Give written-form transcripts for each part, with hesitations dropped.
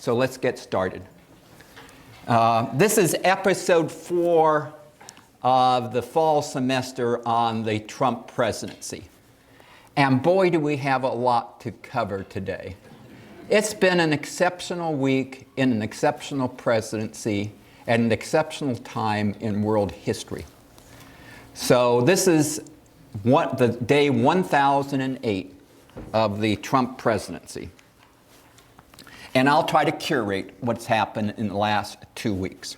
So let's get started. This is episode 4 of the fall semester on the Trump presidency. And boy, do we have a lot to cover today. It's been an exceptional week in an exceptional presidency at an exceptional time in world history. So this is the day 1008 of the Trump presidency. And I'll try to curate what's happened in the last 2 weeks.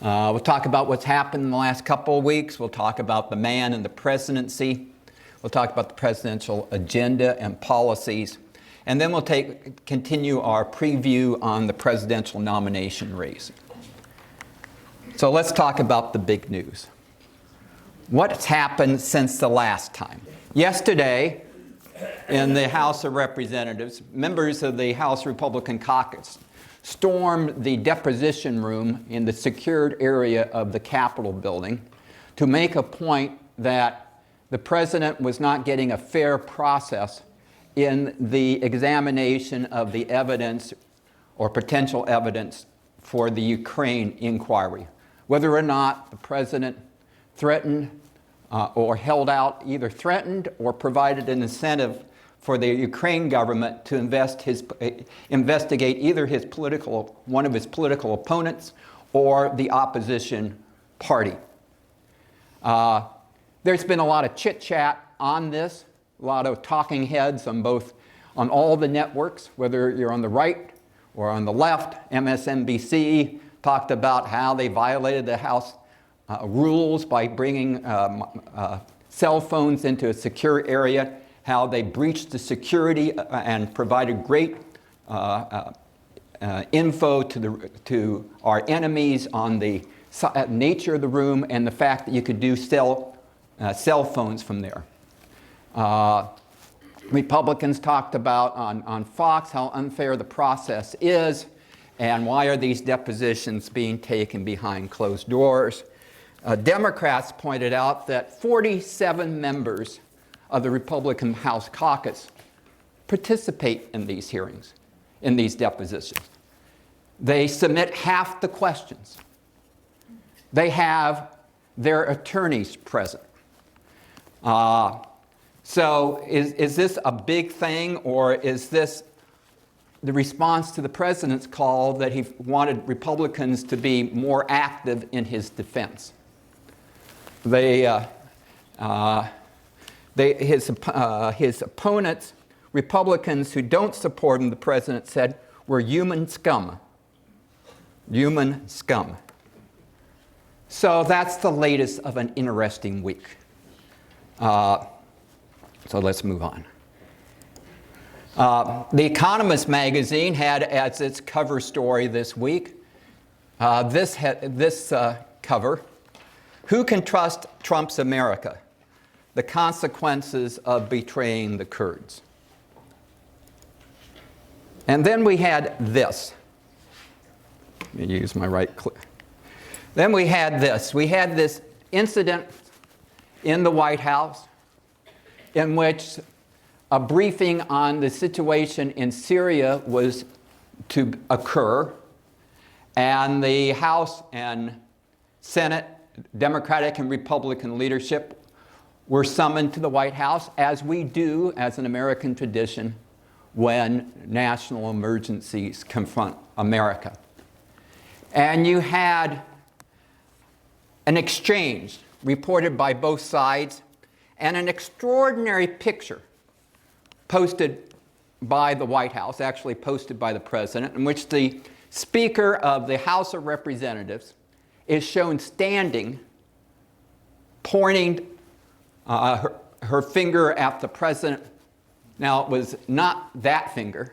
We'll talk about what's happened in the last couple of weeks. We'll talk about the man and the presidency. We'll talk about the presidential agenda and policies. And then we'll continue our preview on the presidential nomination race. So let's talk about the big news. What's happened since the last time? Yesterday, in the House of Representatives, members of the House Republican caucus stormed the deposition room in the secured area of the Capitol building to make a point that the president was not getting a fair process in the examination of the evidence or potential evidence for the Ukraine inquiry. Whether or not the president threatened or held out, either threatened or provided an incentive for the Ukraine government to investigate either one of his political opponents or the opposition party. There's been a lot of chit-chat on this, a lot of talking heads on all the networks, whether you're on the right or on the left. MSNBC talked about how they violated the House rules by bringing cell phones into a secure area, how they breached the security and provided great info to our enemies on the nature of the room and the fact that you could do cell phones from there. Republicans talked about on Fox how unfair the process is and why are these depositions being taken behind closed doors. Democrats pointed out that 47 members of the Republican House caucus participate in these hearings, in these depositions. They submit half the questions. They have their attorneys present. So is this a big thing, or is this the response to the president's call that he wanted Republicans to be more active in his defense? His opponents, Republicans who don't support him, the president said, were human scum. Human scum. So that's the latest of an interesting week. So let's move on. The Economist magazine had as its cover story this week this cover: "Who can trust Trump's America? The consequences of betraying the Kurds." And then we had this. Let me use my right click. Then we had this. We had this incident in the White House in which a briefing on the situation in Syria was to occur, and the House and Senate, Democratic and Republican leadership, were summoned to the White House, as we do as an American tradition when national emergencies confront America. And you had an exchange reported by both sides and an extraordinary picture posted by the White House, actually posted by the president, in which the Speaker of the House of Representatives is shown standing, pointing her finger at the president. Now, it was not that finger.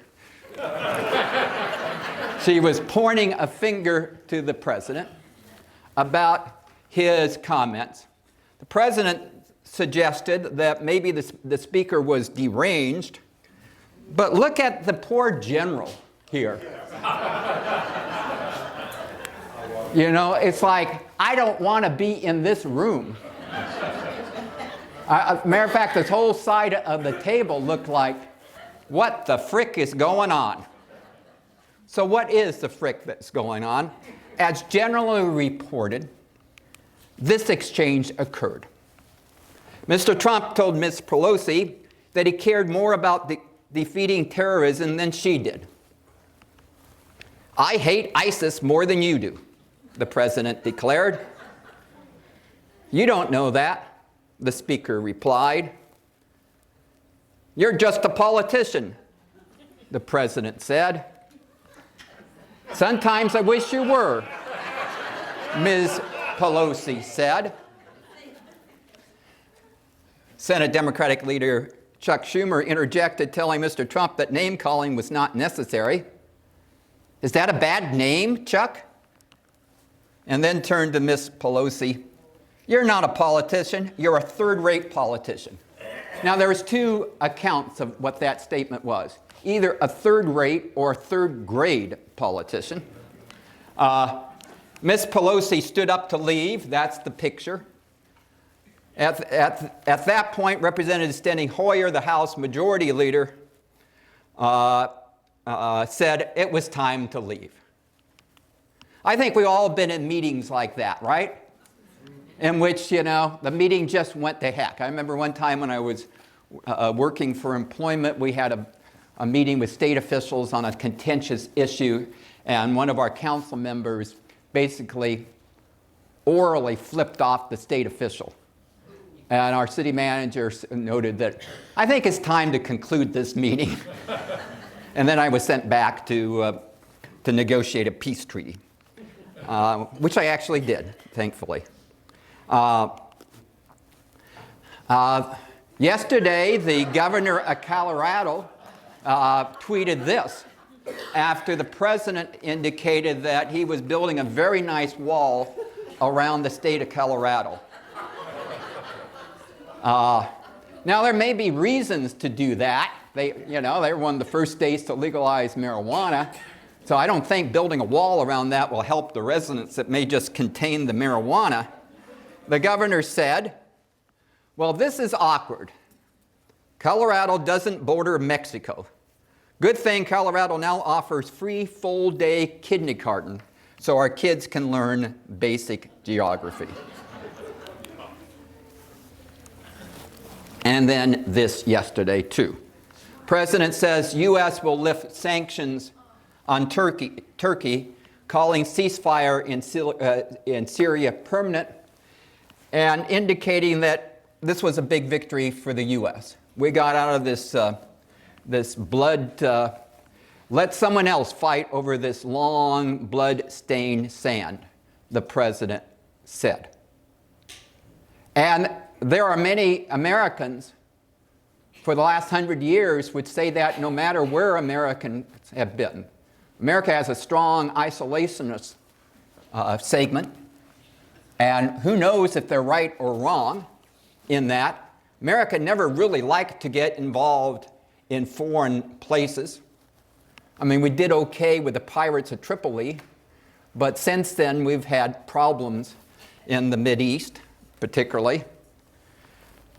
She was pointing a finger to the president about his comments. The president suggested that maybe the speaker was deranged, but look at the poor general here. You know, it's like, I don't want to be in this room. Matter of fact, this whole side of the table looked like, what the frick is going on? So what is the frick that's going on? As generally reported, this exchange occurred. Mr. Trump told Ms. Pelosi that he cared more about defeating terrorism than she did. "I hate ISIS more than you do," the president declared. "You don't know that," the speaker replied. "You're just a politician," the president said. "Sometimes I wish you were," Ms. Pelosi said. Senate Democratic leader Chuck Schumer interjected, telling Mr. Trump that name-calling was not necessary. "Is that a bad name, Chuck?" And then turned to Ms. Pelosi. "You're not a politician. You're a third-rate politician." Now, there's two accounts of what that statement was. Either a third-rate or third-grade politician. Ms. Pelosi stood up to leave. That's the picture. At that point, Representative Steny Hoyer, the House Majority Leader, said it was time to leave. I think we've all been in meetings like that, right? In which, the meeting just went to heck. I remember one time when I was working for employment, we had a meeting with state officials on a contentious issue, and one of our council members basically orally flipped off the state official. And our city manager noted that, "I think it's time to conclude this meeting." And then I was sent back to negotiate a peace treaty, which I actually did, thankfully. Yesterday, the governor of Colorado tweeted this after the president indicated that he was building a very nice wall around the state of Colorado. Now, there may be reasons to do that. They were one of the first states to legalize marijuana. So I don't think building a wall around that will help the residents that may just contain the marijuana. The governor said, "Well, this is awkward. Colorado doesn't border Mexico. Good thing Colorado now offers free full-day kindergarten so our kids can learn basic geography." And then this yesterday, too. President says U.S. will lift sanctions on Turkey, calling ceasefire in Syria permanent, and indicating that this was a big victory for the U.S. We got out of this blood, let someone else fight over this long blood-stained sand, the president said. And there are many Americans for the last 100 years would say that no matter where Americans have been. America has a strong isolationist segment, and who knows if they're right or wrong in that. America never really liked to get involved in foreign places. I mean, we did okay with the pirates of Tripoli, but since then we've had problems in the Mideast, particularly.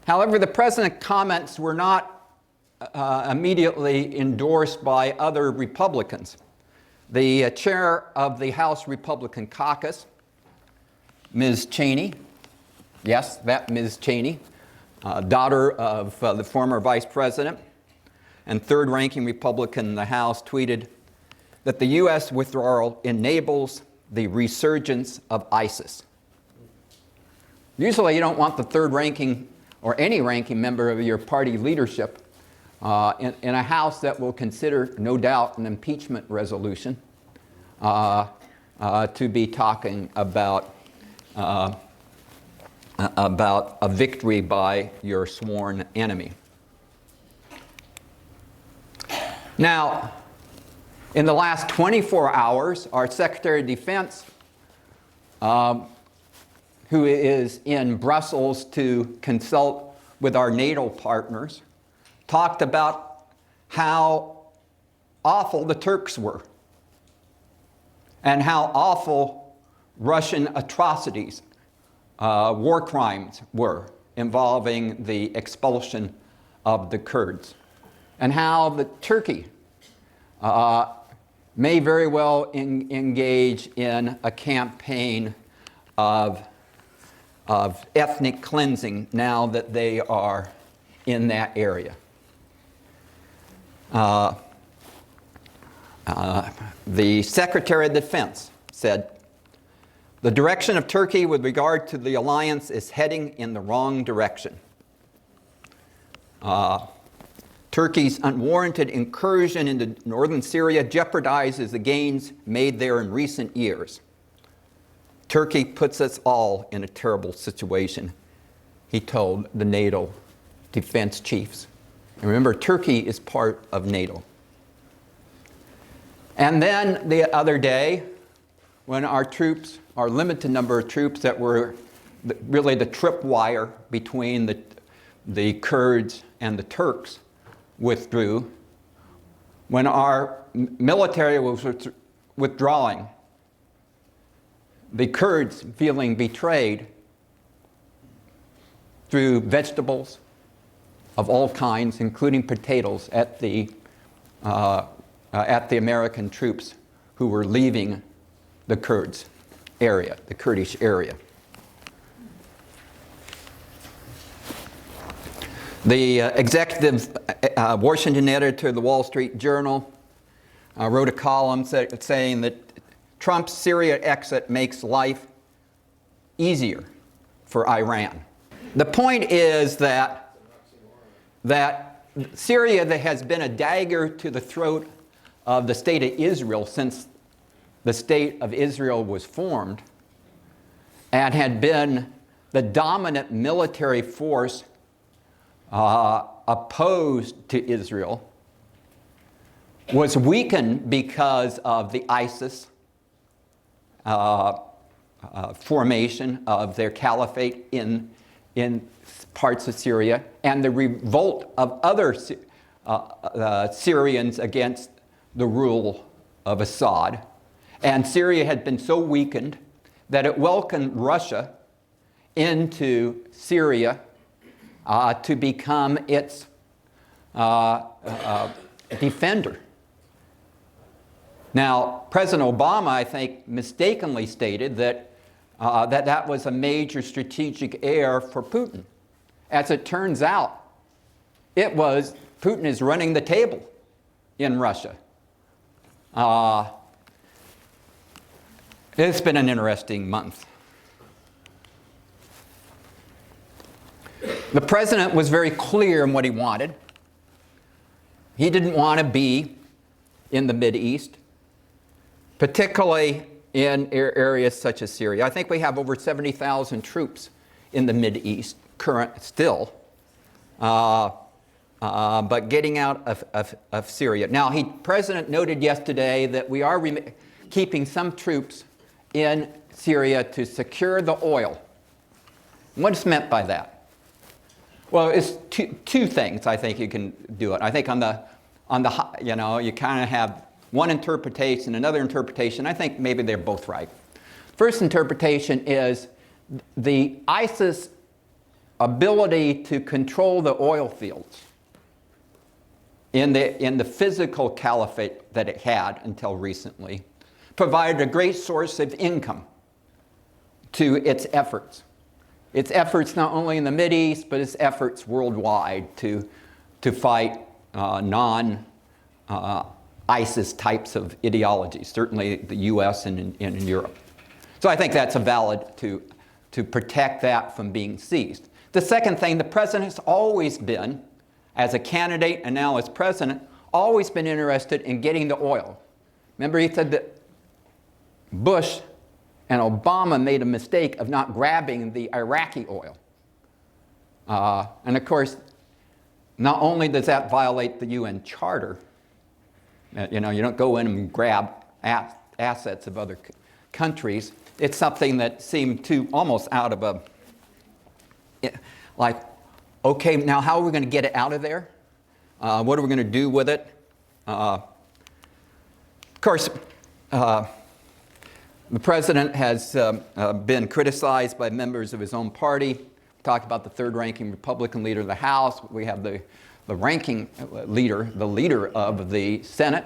However, the president's comments were not immediately endorsed by other Republicans. The chair of the House Republican Caucus, Ms. Cheney, yes, that Ms. Cheney, daughter of the former vice president and third-ranking Republican in the House, tweeted that the U.S. withdrawal enables the resurgence of ISIS. Usually you don't want the third-ranking or any ranking member of your party leadership in a House that will consider, no doubt, an impeachment resolution to be talking about a victory by your sworn enemy. Now, in the last 24 hours, our Secretary of Defense, who is in Brussels to consult with our NATO partners, talked about how awful the Turks were and how awful Russian atrocities, war crimes were involving the expulsion of the Kurds, and how the Turkey may very well engage in a campaign of ethnic cleansing now that they are in that area. The Secretary of Defense said, "The direction of Turkey with regard to the alliance is heading in the wrong direction. Turkey's unwarranted incursion into northern Syria jeopardizes the gains made there in recent years. Turkey puts us all in a terrible situation," he told the NATO defense chiefs. And remember, Turkey is part of NATO. And then the other day, when our troops, our limited number of troops that were really the tripwire between the Kurds and the Turks withdrew, when our military was withdrawing, the Kurds feeling betrayed threw vegetables of all kinds, including potatoes, at the American troops who were leaving the Kurds area, the Kurdish area. The executive Washington editor of the Wall Street Journal wrote a column saying that Trump's Syria exit makes life easier for Iran. The point is that Syria that has been a dagger to the throat of the state of Israel since the state of Israel was formed and had been the dominant military force opposed to Israel, was weakened because of the ISIS formation of their caliphate in parts of Syria, and the revolt of other Syrians against the rule of Assad. And Syria had been so weakened that it welcomed Russia into Syria to become its defender. Now, President Obama, I think, mistakenly stated that that was a major strategic error for Putin. As it turns out, Putin is running the table in Russia. It's been an interesting month. The president was very clear in what he wanted. He didn't want to be in the Mideast, particularly in areas such as Syria. I think we have over 70,000 troops in the Mideast still, but getting out of Syria. Now, President noted yesterday that we are keeping some troops in Syria to secure the oil. What is meant by that? Well, it's two things I think you can do it. I think you kind of have one interpretation, another interpretation. I think maybe they're both right. First interpretation is the ISIS ability to control the oil fields in the physical caliphate that it had until recently provided a great source of income to its efforts. Its efforts not only in the Mideast, but its efforts worldwide to fight non-ISIS types of ideologies, certainly the US and in Europe. So I think that's a valid to protect that from being seized. The second thing, the president has always been, as a candidate and now as president, always been interested in getting the oil. Remember, he said that Bush and Obama made a mistake of not grabbing the Iraqi oil. And of course, not only does that violate the UN Charter, you don't go in and grab assets of other countries. It's something that seemed almost out of okay, now how are we going to get it out of there? What are we going to do with it? Of course, the president has been criticized by members of his own party. We talked about the third-ranking Republican leader of the House. We have the ranking leader, the leader of the Senate,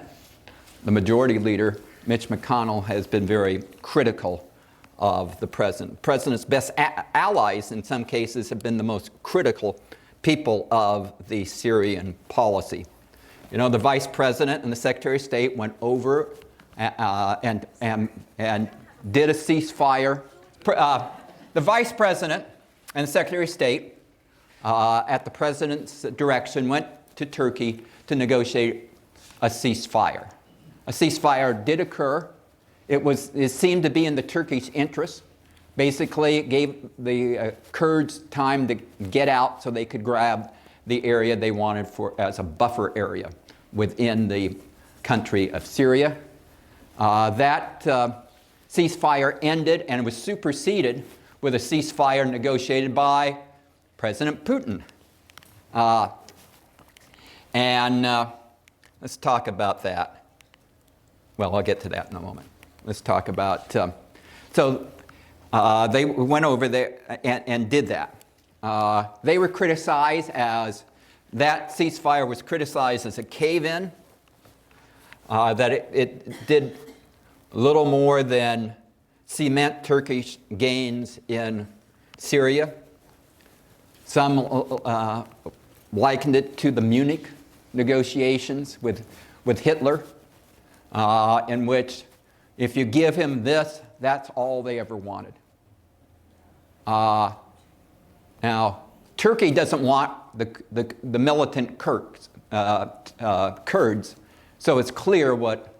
the majority leader, Mitch McConnell, has been very critical of the president. The president's best allies, in some cases, have been the most critical people of the Syrian policy. You know, the vice president and the secretary of state went over and did a ceasefire. The vice president and the secretary of state, at the president's direction, went to Turkey to negotiate a ceasefire. A ceasefire did occur. It seemed to be in the Turkish interest. Basically, it gave the Kurds time to get out so they could grab the area they wanted as a buffer area within the country of Syria. That ceasefire ended and was superseded with a ceasefire negotiated by President Putin. Let's talk about that. Well, I'll get to that in a moment. Let's talk about, they went over there and did that. They were criticized that ceasefire was criticized as a cave-in, that it did little more than cement Turkish gains in Syria. Some likened it to the Munich negotiations with Hitler, in which if you give him this, that's all they ever wanted. Now, Turkey doesn't want the militant Kurds, so it's clear what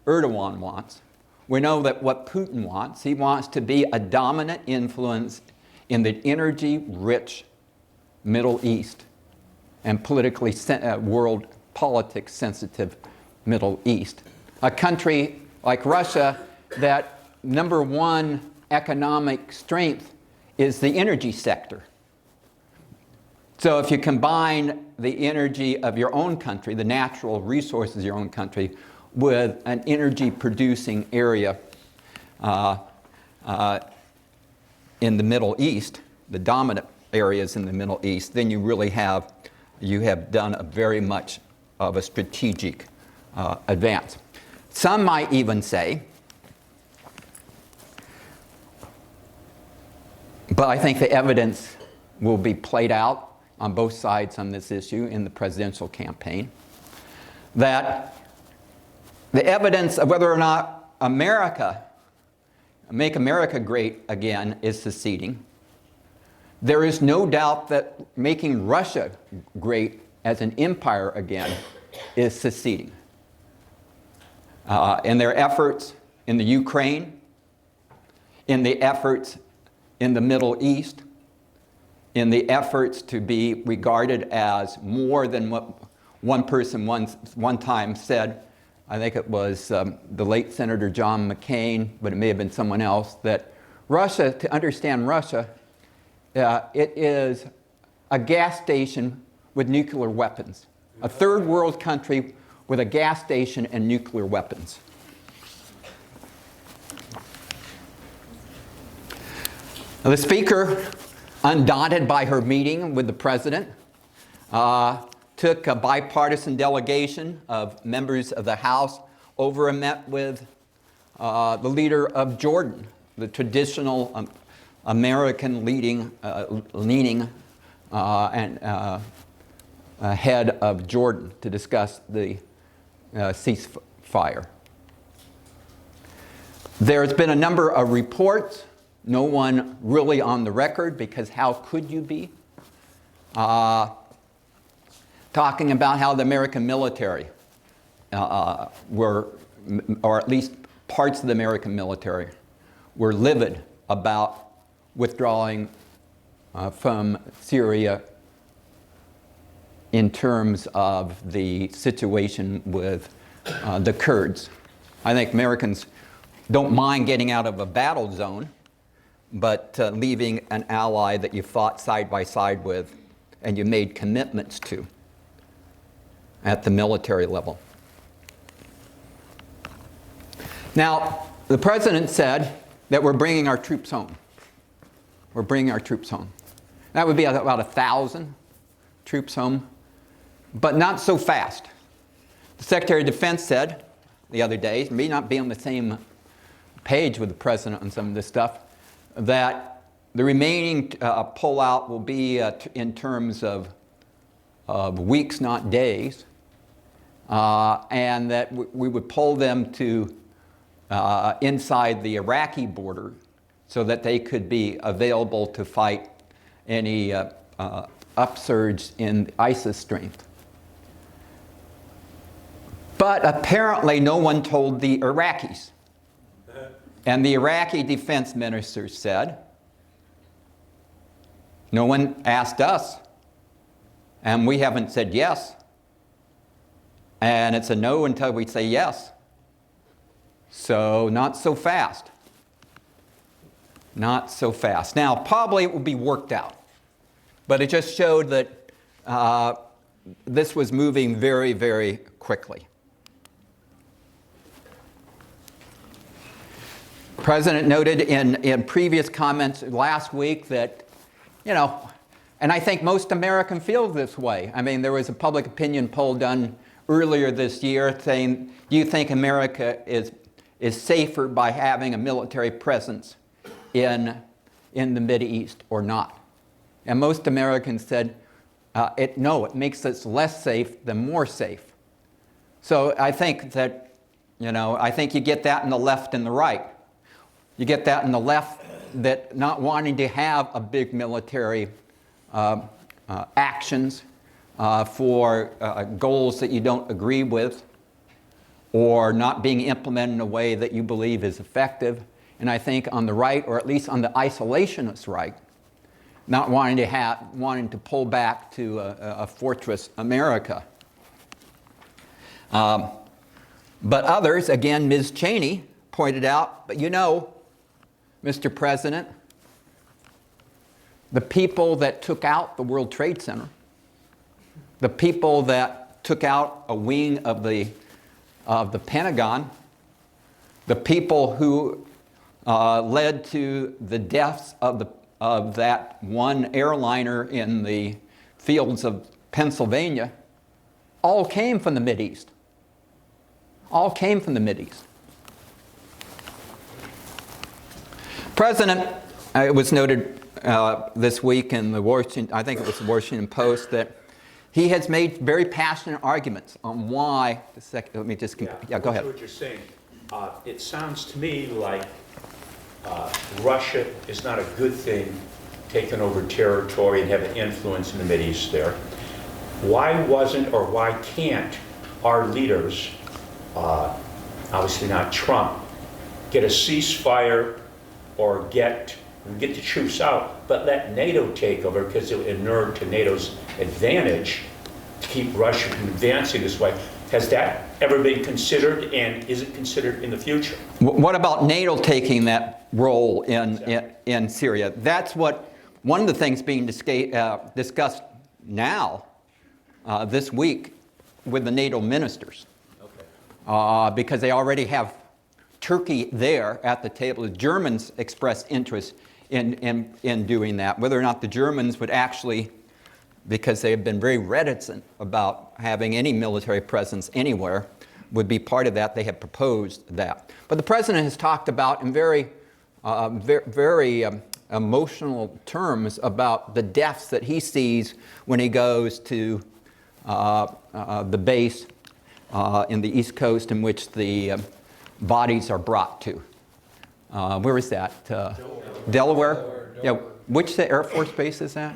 Erdogan wants. We know that what Putin wants, he wants to be a dominant influence in the energy-rich Middle East and politically world politics sensitive Middle East. A country like Russia, that number one economic strength is the energy sector. So if you combine the energy of your own country, the natural resources of your own country, with an energy producing area in the Middle East, the dominant areas in the Middle East, then you really have done a very much of a strategic advance. Some might even say, but I think the evidence will be played out on both sides on this issue in the presidential campaign, that the evidence of whether or not make America great again, is seceding. There is no doubt that making Russia great as an empire again is seceding. In their efforts in the Ukraine, in the efforts in the Middle East, in the efforts to be regarded as more than what one person one time said, I think it was the late Senator John McCain, but it may have been someone else, that Russia, to understand Russia, it is a gas station with nuclear weapons. A third world country with a gas station and nuclear weapons. Now, the speaker, undaunted by her meeting with the president, took a bipartisan delegation of members of the House over and met with the leader of Jordan, the traditional American leaning head of Jordan, to discuss the ceasefire. There's been a number of reports, no one really on the record, because how could you be, talking about how the American military were, or at least parts of the American military, were livid about withdrawing from Syria in terms of the situation with the Kurds. I think Americans don't mind getting out of a battle zone, but leaving an ally that you fought side by side with and you made commitments to at the military level. Now, the president said that we're bringing our troops home. We're bringing our troops home. That would be about 1,000 troops home, but not so fast. The Secretary of Defense said the other day, may not be on the same page with the president on some of this stuff, that the remaining pullout will be in terms of weeks, not days, and that we would pull them to inside the Iraqi border so that they could be available to fight any upsurge in ISIS strength. But apparently no one told the Iraqis. And the Iraqi defense minister said, no one asked us, and we haven't said yes. And it's a no until we say yes. So not so fast. Not so fast. Now, probably it will be worked out. But it just showed that this was moving very, very quickly. The President noted in previous comments last week that, and I think most Americans feel this way. I mean, there was a public opinion poll done earlier this year saying, do you think America is safer by having a military presence in the Mideast or not? And most Americans said, no, it makes us less safe than more safe. So I think that, I think you get that in the left and the right. You get that in the left, that not wanting to have a big military actions for goals that you don't agree with, or not being implemented in a way that you believe is effective. And I think on the right, or at least on the isolationist right, not wanting to pull back to a fortress America. But others, again, Ms. Cheney pointed out, but Mr. President, the people that took out the World Trade Center, the people that took out a wing of the Pentagon, the people who led to the deaths of that one airliner in the fields of Pennsylvania, all came from the Mideast. All came from the Mideast. President, it was noted this week in the I think it was the Washington Post, that he has made very passionate arguments on why. Let me just. Yeah, go ahead. What you're saying, it sounds to me like Russia is not a good thing, taking over territory and having influence in the Mideast there. Why wasn't, or why can't our leaders, obviously not Trump, get a ceasefire or get the troops out, but let NATO take over, because it would inure to NATO's advantage to keep Russia from advancing this way? Has that ever been considered, and is it considered in the future? What about NATO taking that role in Syria? That's one of the things being discussed now, this week, with the NATO ministers. Okay. Because they already have Turkey there at the table. The Germans expressed interest in doing that. Whether or not the Germans would actually, because they have been very reticent about having any military presence anywhere, would be part of that. They have proposed that. But the president has talked about in very emotional terms about the deaths that he sees when he goes to the base in the East Coast, in which the bodies are brought to. Where is that? Delaware? Yeah. Which Air Force base is that?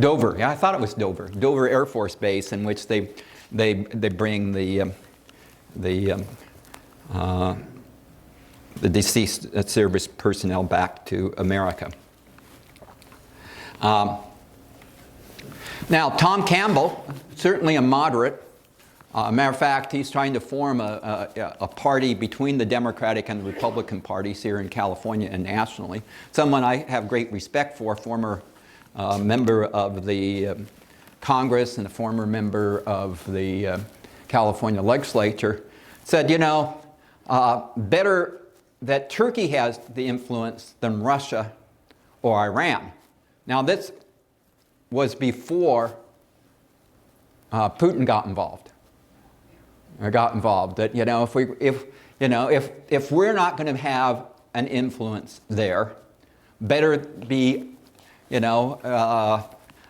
Dover. Yeah, I thought it was Dover. Dover Air Force Base, in which they bring the deceased service personnel back to America. Now, Tom Campbell, certainly a moderate. Matter of fact, he's trying to form a party between the Democratic and the Republican parties here in California and nationally. Someone I have great respect for, former member of the Congress and a former member of the California legislature, said, better that Turkey has the influence than Russia or Iran. Now, this was before Putin got involved. got involved. That, you know, if we're not going to have an influence there, better be, you know,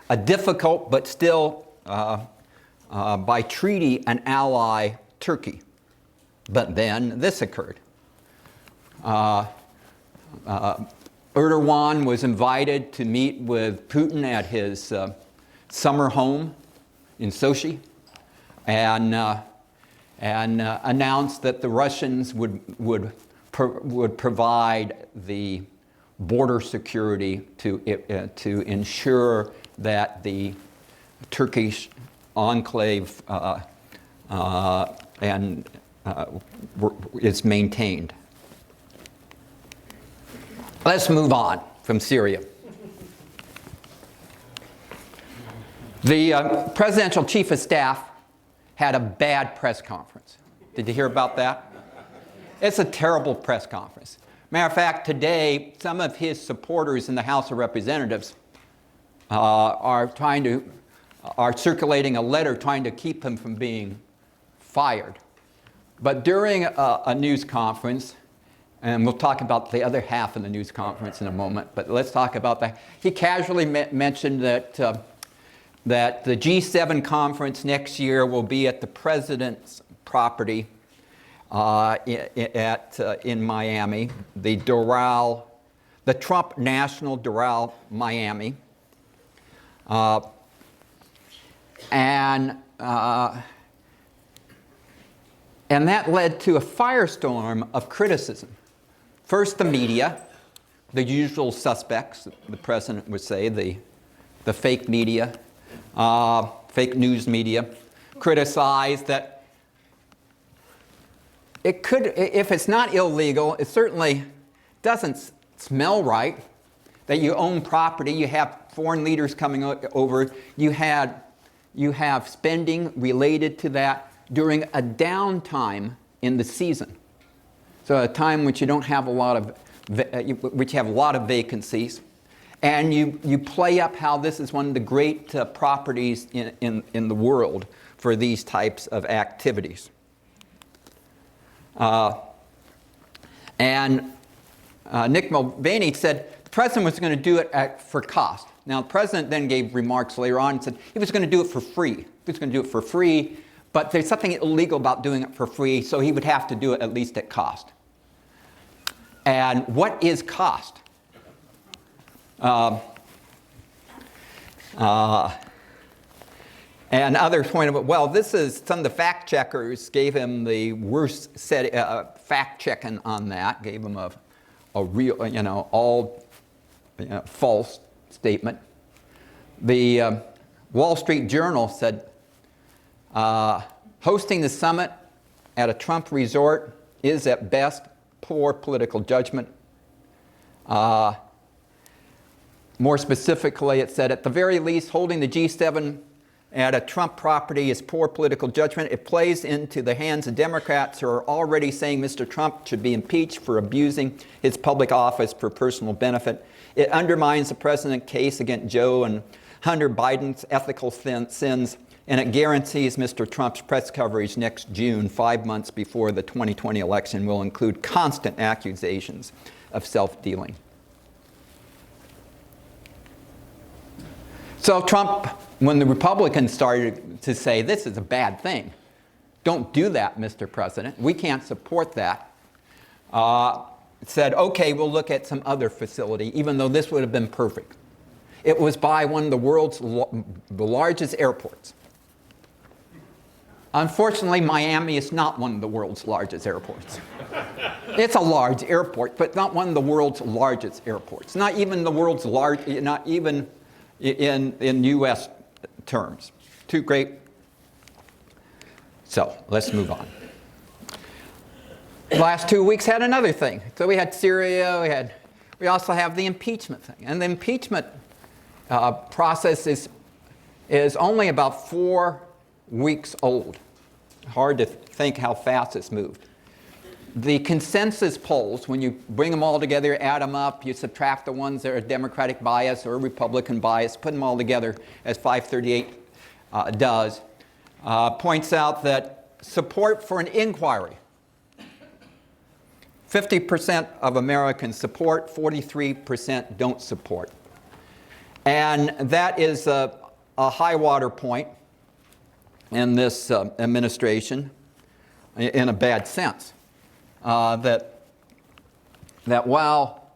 a difficult but still by treaty an ally, Turkey. But then this occurred. Erdogan was invited to meet with Putin at his summer home in Sochi, and announced that the Russians would provide the border security to ensure that the Turkish enclave is maintained. Let's move on from Syria. The presidential chief of staff had a bad press conference. Did you hear about that? It's a terrible press conference. Matter of fact, today, some of his supporters in the House of Representatives are circulating a letter trying to keep him from being fired. But during a news conference, and we'll talk about the other half of the news conference in a moment, but let's talk about that. He casually mentioned that the G7 conference next year will be at the president's property in Miami, the Trump National Doral, Miami. And that led to a firestorm of criticism. First, the media, the usual suspects, the president would say, the fake media, fake news media, criticized that it could, if it's not illegal, it certainly doesn't smell right that you own property, you have foreign leaders coming over, you have spending related to that during a downtime in the season. So a time which you don't have a lot of, which you have a lot of vacancies, and you play up how this is one of the great properties in the world for these types of activities. Nick Mulvaney said the president was going to do it for cost. Now, the president then gave remarks later on and said he was going to do it for free. He was going to do it for free, but there's something illegal about doing it for free, so he would have to do it at least at cost. And what is cost? And others pointed out, well, this is, some of the fact checkers gave him the worst fact checking on that, gave him a real, all false statement. The Wall Street Journal said, hosting the summit at a Trump resort is at best poor political judgment. More specifically, it said, at the very least, holding the G7 at a Trump property is poor political judgment. It plays into the hands of Democrats who are already saying Mr. Trump should be impeached for abusing his public office for personal benefit. It undermines the president's case against Joe and Hunter Biden's ethical sins, and it guarantees Mr. Trump's press coverage next June, 5 months before the 2020 election, will include constant accusations of self-dealing. So Trump, when the Republicans started to say, this is a bad thing, don't do that, Mr. President, we can't support that, said, okay, we'll look at some other facility, even though this would have been perfect. It was by one of the world's the largest airports. Unfortunately, Miami is not one of the world's largest airports. It's a large airport, but not one of the world's largest airports. Not even the world's large, not even in U.S. terms. Too great. So let's move on. The last 2 weeks had another thing. So we had Syria, we also have the impeachment thing. And the impeachment process is only about 4 weeks old. Hard to think how fast it's moved. The consensus polls, when you bring them all together, add them up, you subtract the ones that are Democratic bias or Republican bias, put them all together, as 538 does, points out that support for an inquiry. 50% of Americans support, 43% don't support. And that is a high water point in this administration, in a bad sense. That while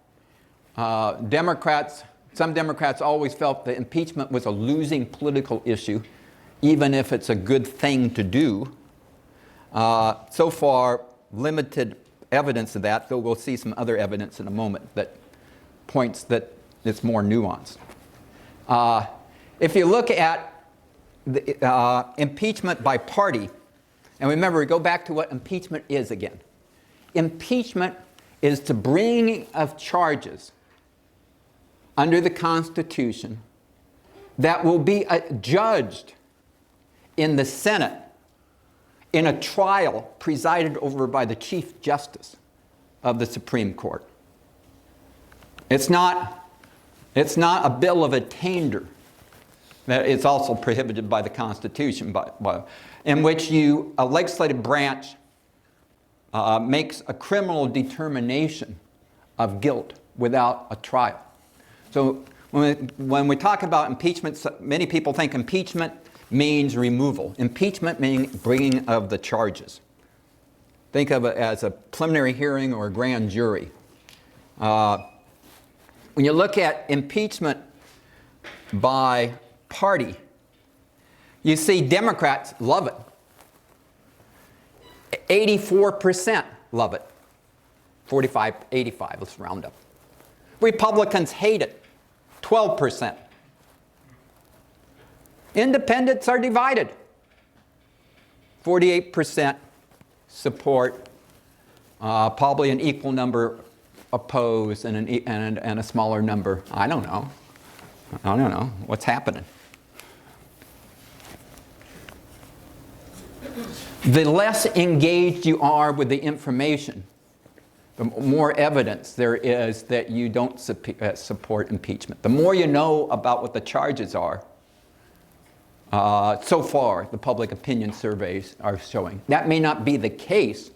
some Democrats always felt that impeachment was a losing political issue, even if it's a good thing to do, so far limited evidence of that, though we'll see some other evidence in a moment that points that it's more nuanced. If you look at the, impeachment by party, and remember, we go back to what impeachment is again. Impeachment is the bringing of charges under the Constitution that will be judged in the Senate in a trial presided over by the Chief Justice of the Supreme Court. It's not a bill of attainder. It's also prohibited by the Constitution, in which a legislative branch makes a criminal determination of guilt without a trial. So when we talk about impeachment, many people think impeachment means removal. Impeachment means bringing of the charges. Think of it as a preliminary hearing or a grand jury. When you look at impeachment by party, you see Democrats love it. 84% love it. 45, 85, let's round up. Republicans hate it. 12%. Independents are divided. 48% support, probably an equal number oppose, and a smaller number, I don't know. What's happening? The less engaged you are with the information, the more evidence there is that you don't support impeachment. The more you know about what the charges are, so far, the public opinion surveys are showing. That may not be the case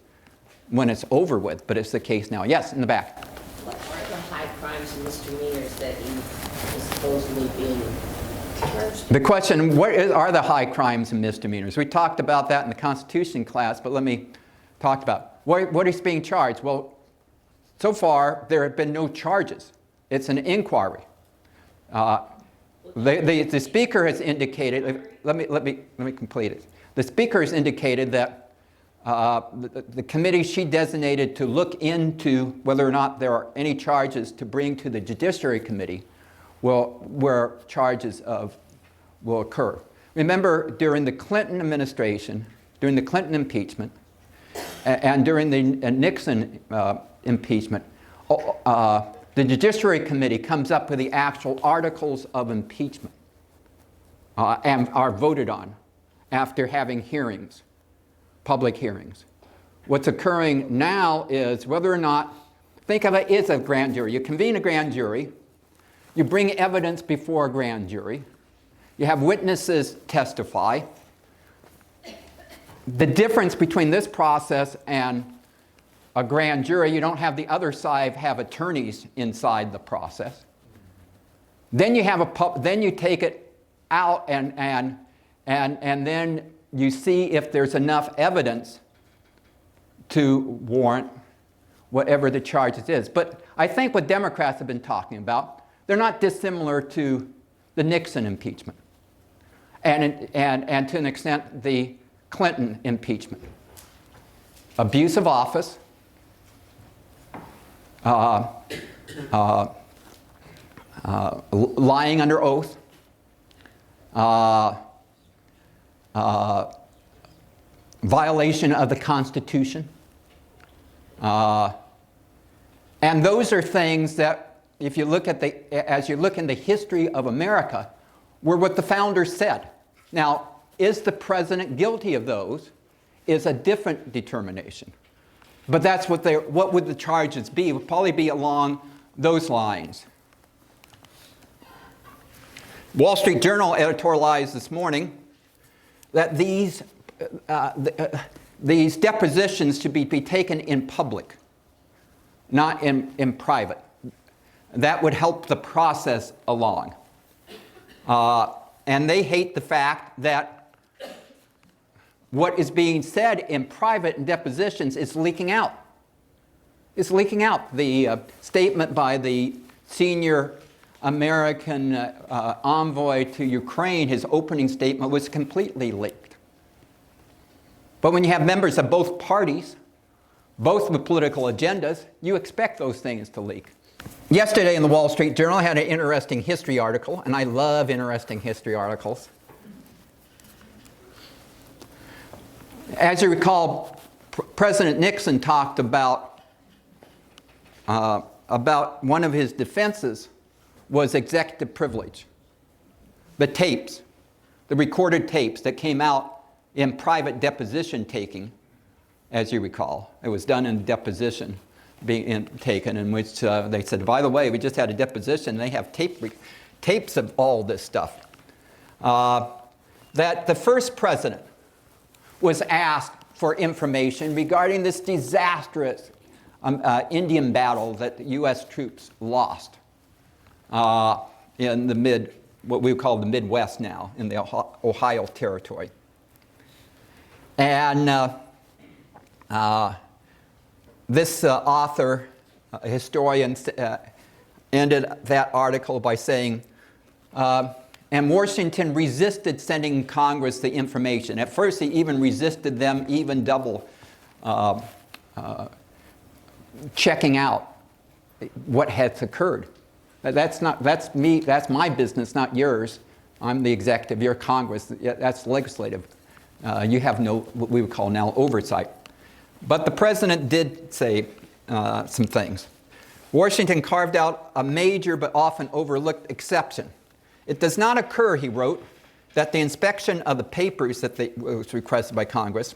when it's over with, but it's the case now. Yes, in the back. What are the high crimes and misdemeanors that you is supposedly being charged? The question, what are the high crimes and misdemeanors? We talked about that in the Constitution class, but let me talk about what is being charged. Well, so far, there have been no charges. It's an inquiry. The Speaker has indicated, let me complete it. The Speaker has indicated that the committee she designated to look into whether or not there are any charges to bring to the Judiciary Committee where charges will occur. Remember, during the Clinton administration, during the Clinton impeachment, and during the Nixon impeachment, the Judiciary Committee comes up with the actual articles of impeachment and are voted on after having hearings, public hearings. What's occurring now is whether or not, think of it as a grand jury. You convene a grand jury, you bring evidence before a grand jury, you have witnesses testify. The difference between this process and a grand jury, you don't have the other side have attorneys inside the process. Then you have then you take it out and then you see if there's enough evidence to warrant whatever the charges is. But I think what Democrats have been talking about, they're not dissimilar to the Nixon impeachment and to an extent the Clinton impeachment. Abuse of office, lying under oath, violation of the Constitution. And those are things that, if you look at as you look in the history of America, were what the founders said. Now, is the president guilty of those is a different determination. But that's what would the charges be? It would probably be along those lines. Wall Street Journal editorialized this morning that these these depositions to be taken in public, not in private. That would help the process along. And they hate the fact that what is being said in private depositions is leaking out. It's leaking out. The statement by the senior American envoy to Ukraine, his opening statement, was completely leaked. But when you have members of both parties, both with political agendas, you expect those things to leak. Yesterday in the Wall Street Journal, I had an interesting history article, and I love interesting history articles. As you recall, President Nixon talked about one of his defenses was executive privilege. The tapes, the recorded tapes that came out in private deposition taking, as you recall. It was done in deposition being taken, in which they said, by the way, we just had a deposition. They have tapes of all this stuff. That the first president was asked for information regarding this disastrous Indian battle that the U.S. troops lost in what we call the Midwest now, in the Ohio Territory. And this author, historian, ended that article by saying, and Washington resisted sending Congress the information. At first, he even resisted them even double checking out what has occurred. That's my business, not yours. I'm the executive, you're Congress, that's legislative. You have no, what we would call now, oversight. But the president did say some things. Washington carved out a major but often overlooked exception. It does not occur, he wrote, that the inspection of the papers that was requested by Congress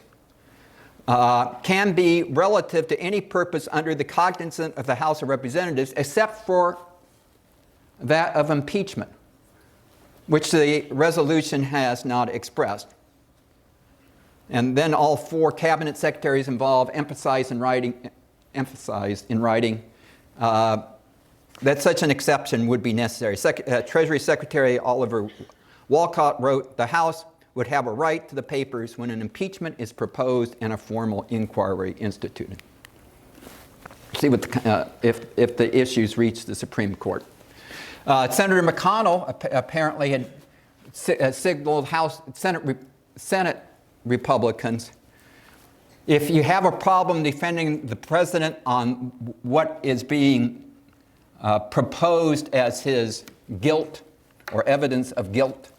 can be relative to any purpose under the cognizance of the House of Representatives except for that of impeachment, which the resolution has not expressed. And then all four cabinet secretaries involved emphasized in writing that such an exception would be necessary. Treasury Secretary Oliver Wolcott wrote, the House would have a right to the papers when an impeachment is proposed and a formal inquiry instituted. See what if the issues reach the Supreme Court. Senator McConnell apparently had signaled Senate Republicans, if you have a problem defending the president on what is being proposed as his guilt or evidence of guilt,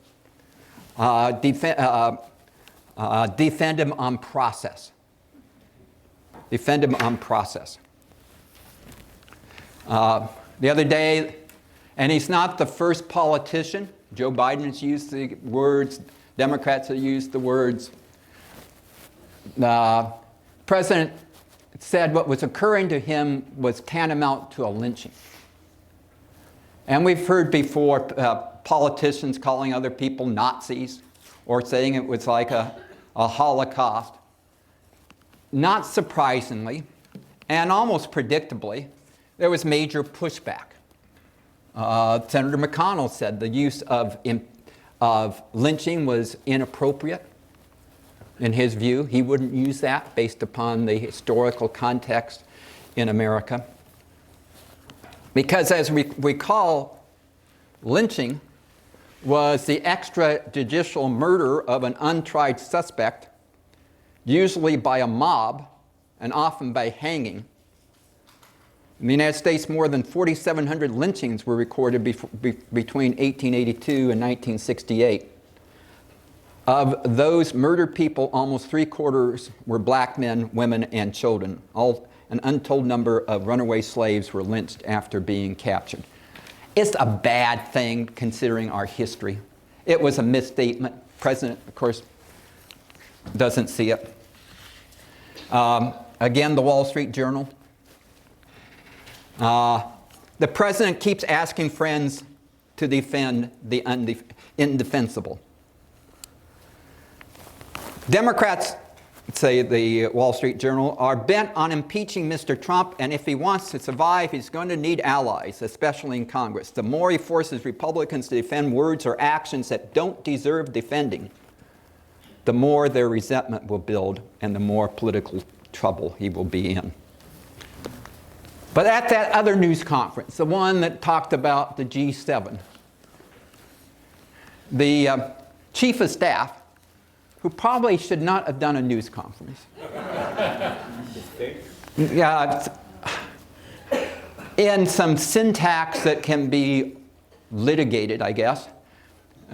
defend him on process. Defend him on process. The other day, and he's not the first politician, Joe Biden has used the words, Democrats have used the words. The president said what was occurring to him was tantamount to a lynching. And we've heard before politicians calling other people Nazis or saying it was like a Holocaust. Not surprisingly, and almost predictably, there was major pushback. Senator McConnell said the use of lynching was inappropriate. In his view, he wouldn't use that based upon the historical context in America. Because as we recall, lynching was the extrajudicial murder of an untried suspect, usually by a mob and often by hanging. In the United States, more than 4,700 lynchings were recorded between 1882 and 1968. Of those murdered people, almost 3/4 were black men, women, and children. An untold number of runaway slaves were lynched after being captured. It's a bad thing considering our history. It was a misstatement. The president, of course, doesn't see it. Again, the Wall Street Journal. The president keeps asking friends to defend the indefensible. Democrats, say the Wall Street Journal, are bent on impeaching Mr. Trump, and if he wants to survive, he's going to need allies, especially in Congress. The more he forces Republicans to defend words or actions that don't deserve defending, the more their resentment will build and the more political trouble he will be in. But at that other news conference, the one that talked about the G7, the chief of staff, who probably should not have done a news conference. Yeah, in some syntax that can be litigated, I guess,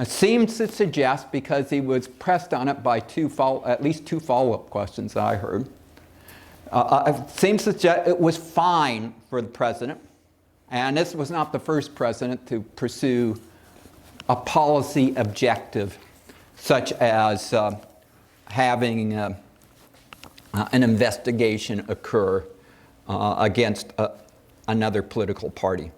seems to suggest, because he was pressed on it by at least two follow-up questions that I heard, seems to suggest it was fine for the president, and this was not the first president to pursue a policy objective such as having an investigation occur against another political party.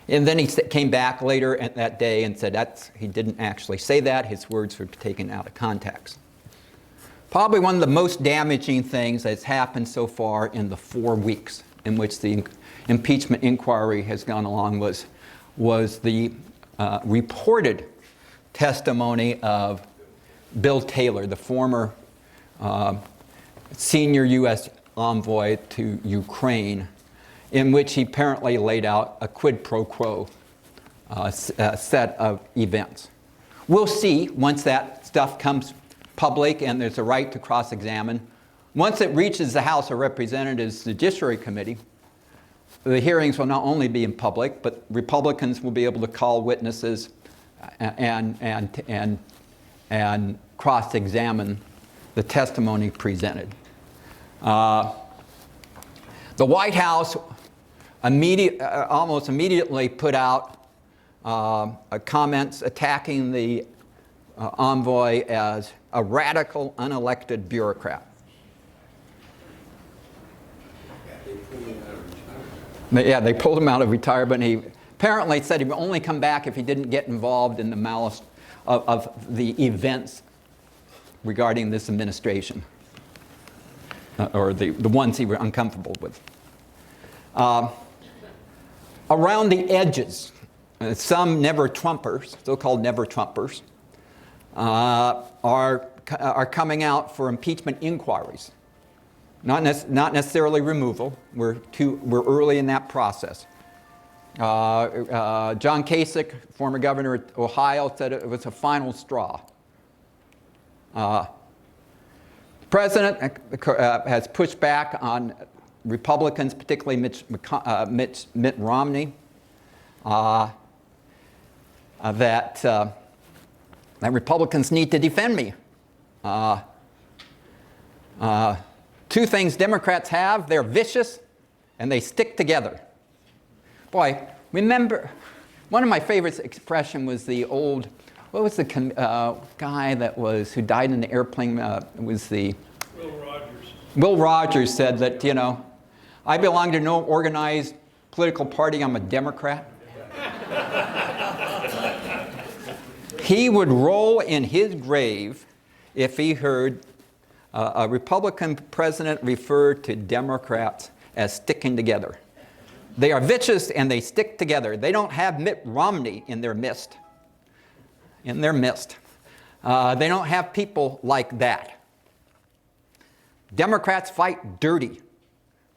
And then he came back later that day and said he didn't actually say that. His words were taken out of context. Probably one of the most damaging things that's happened so far in the 4 weeks in which the impeachment inquiry has gone along was the reported testimony of Bill Taylor, the former senior U.S. envoy to Ukraine, in which he apparently laid out a quid pro quo set of events. We'll see once that stuff comes public and there's a right to cross-examine. Once it reaches the House of Representatives Judiciary Committee, the hearings will not only be in public, but Republicans will be able to call witnesses and cross-examine the testimony presented. The White House almost immediately put out comments attacking the envoy as a radical, unelected bureaucrat. They pulled him out of retirement. He apparently said he would only come back if he didn't get involved in the malice of the events regarding this administration, or the ones he was uncomfortable with. Around the edges, some never-Trumpers, so-called never-Trumpers, are coming out for impeachment inquiries. Not necessarily removal. We're early in that process. John Kasich, former governor of Ohio, said it was a final straw. The president has pushed back on Republicans, particularly Mitt Romney, that Republicans need to defend me. Two things Democrats have: they're vicious and they stick together. Boy, remember, one of my favorite expressions was the old, what was the guy who died in the airplane? Was the Will Rogers. Will Rogers said that, I belong to no organized political party, I'm a Democrat. He would roll in his grave if he heard a Republican president refer to Democrats as sticking together. They are vicious and they stick together. They don't have Mitt Romney in their midst. They don't have people like that. Democrats fight dirty.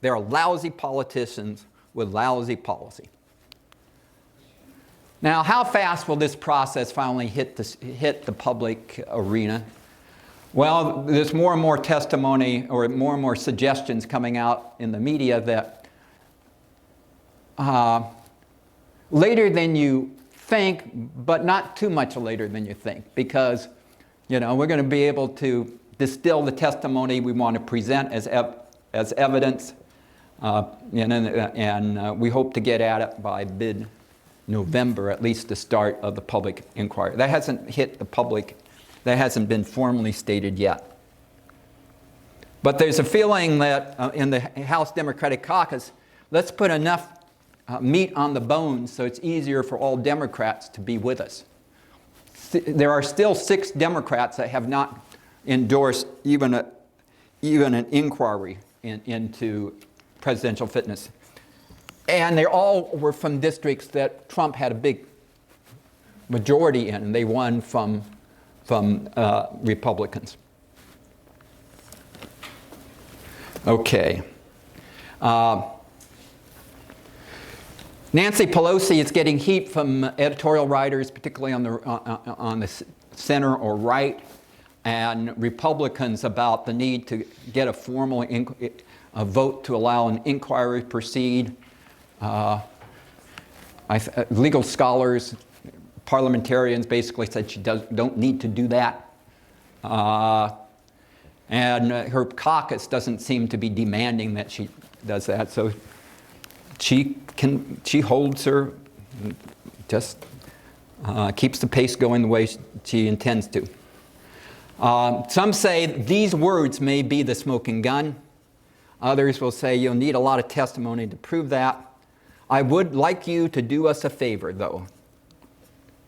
They're lousy politicians with lousy policy. Now, how fast will this process finally hit the public arena? Well, there's more and more testimony or more and more suggestions coming out in the media that later than you think, but not too much later than you think, because we're going to be able to distill the testimony we want to present as evidence, and we hope to get at it by mid-November, at least the start of the public inquiry. That hasn't hit the public. That hasn't been formally stated yet. But there's a feeling that in the House Democratic Caucus, let's put enough meat on the bones so it's easier for all Democrats to be with us. There are still 6 Democrats that have not endorse even an inquiry into presidential fitness. And they all were from districts that Trump had a big majority in, and they won from Republicans. Okay. Nancy Pelosi is getting heat from editorial writers, particularly on the center or right, and Republicans about the need to get a formal a vote to allow an inquiry to proceed. Legal scholars, parliamentarians basically said she don't need to do that. And her caucus doesn't seem to be demanding that she does that. So she holds her, just keeps the pace going the way she intends to. Some say these words may be the smoking gun. Others will say you'll need a lot of testimony to prove that. I would like you to do us a favor, though.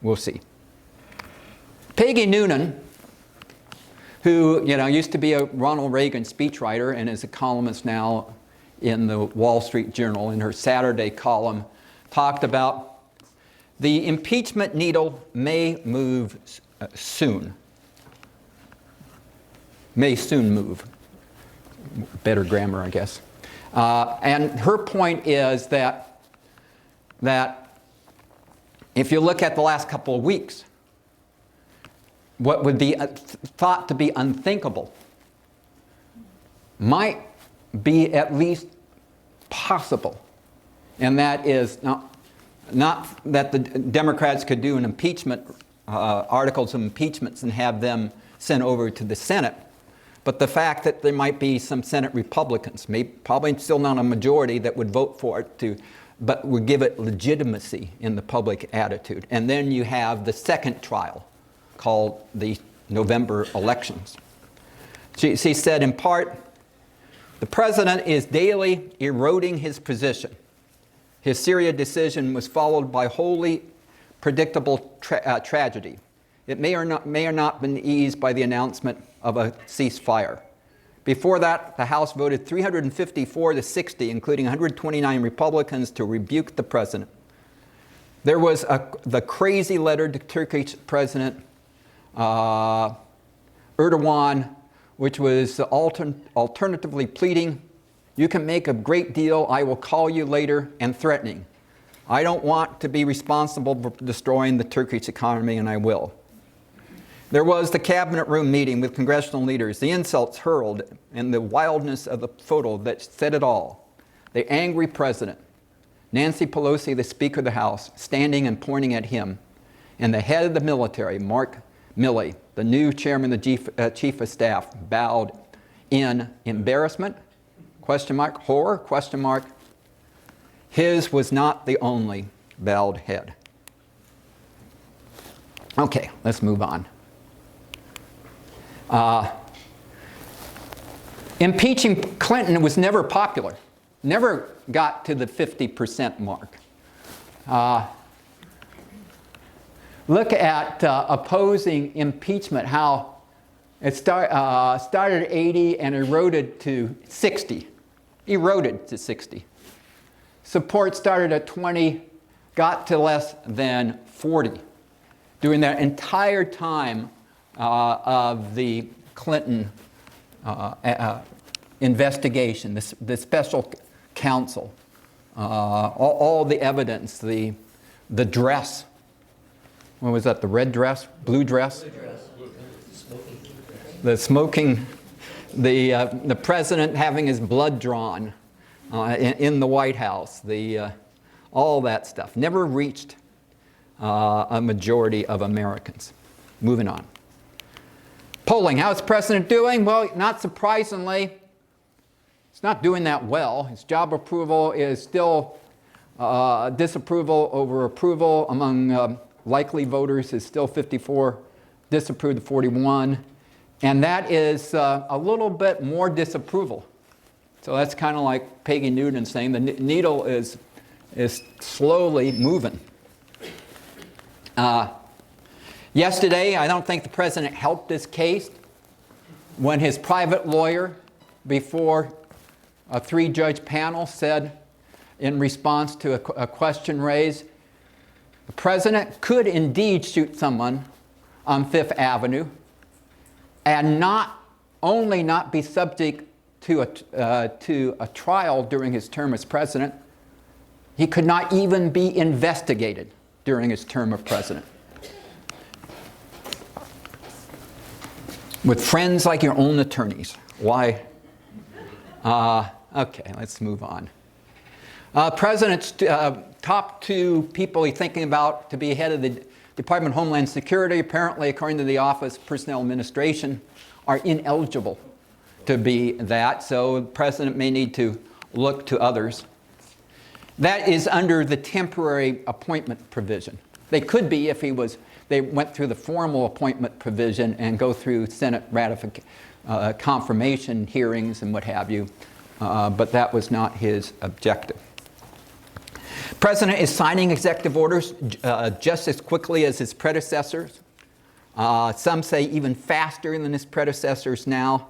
We'll see. Peggy Noonan, who used to be a Ronald Reagan speechwriter and is a columnist now in the Wall Street Journal, in her Saturday column, talked about the impeachment needle may move soon. May soon move. Better grammar, I guess. And her point is that if you look at the last couple of weeks, what would be thought to be unthinkable might be at least possible. And that is not that the Democrats could do an impeachment, articles of impeachments and have them sent over to the Senate, but the fact that there might be some Senate Republicans, probably still not a majority, that would vote for it, but would give it legitimacy in the public attitude. And then you have the second trial, called the November elections. She said, in part, the president is daily eroding his position. His Syria decision was followed by wholly predictable tragedy. It may or not been eased by the announcement of a ceasefire. Before that, the House voted 354 to 60, including 129 Republicans, to rebuke the president. There was the crazy letter to Turkish President Erdogan, which was alternatively pleading, you can make a great deal, I will call you later, and threatening. I don't want to be responsible for destroying the Turkish economy, and I will. There was the cabinet room meeting with congressional leaders, the insults hurled, and the wildness of the photo that said it all. The angry president, Nancy Pelosi, the Speaker of the House, standing and pointing at him, and the head of the military, Mark Milley, the new chairman of the chief of staff, bowed in embarrassment, question mark, horror, question mark. His was not the only bowed head. Okay, let's move on. Impeaching Clinton was never popular, never got to the 50% mark. Look at opposing impeachment, how it started at 80 and eroded to 60. Eroded to 60. Support started at 20, got to less than 40. During that entire time of the Clinton investigation, the special counsel, all the evidence, the dress. What was that, the red dress, blue dress? Blue dress. The smoking, the president having his blood drawn in the White House, all that stuff. Never reached a majority of Americans. Moving on. Polling, how's the president doing? Well, not surprisingly, he's not doing that well. His job approval is still disapproval over approval among likely voters is still 54, disapproved to 41. And that is a little bit more disapproval. So that's kind of like Peggy Noonan saying the needle is slowly moving. Yesterday, I don't think the president helped his case when his private lawyer before a 3-judge panel said, in response to a question raised, the president could indeed shoot someone on Fifth Avenue and not only not be subject to a trial during his term as president, he could not even be investigated during his term of president. With friends like your own attorneys. Why? Okay, let's move on. President's top 2 people he's thinking about to be head of the Department of Homeland Security, apparently, according to the Office of Personnel Administration, are ineligible to be that, so the president may need to look to others. That is under the temporary appointment provision. They could be if they went through the formal appointment provision and go through Senate confirmation hearings and what have you, but that was not his objective. President is signing executive orders just as quickly as his predecessors. Some say even faster than his predecessors now.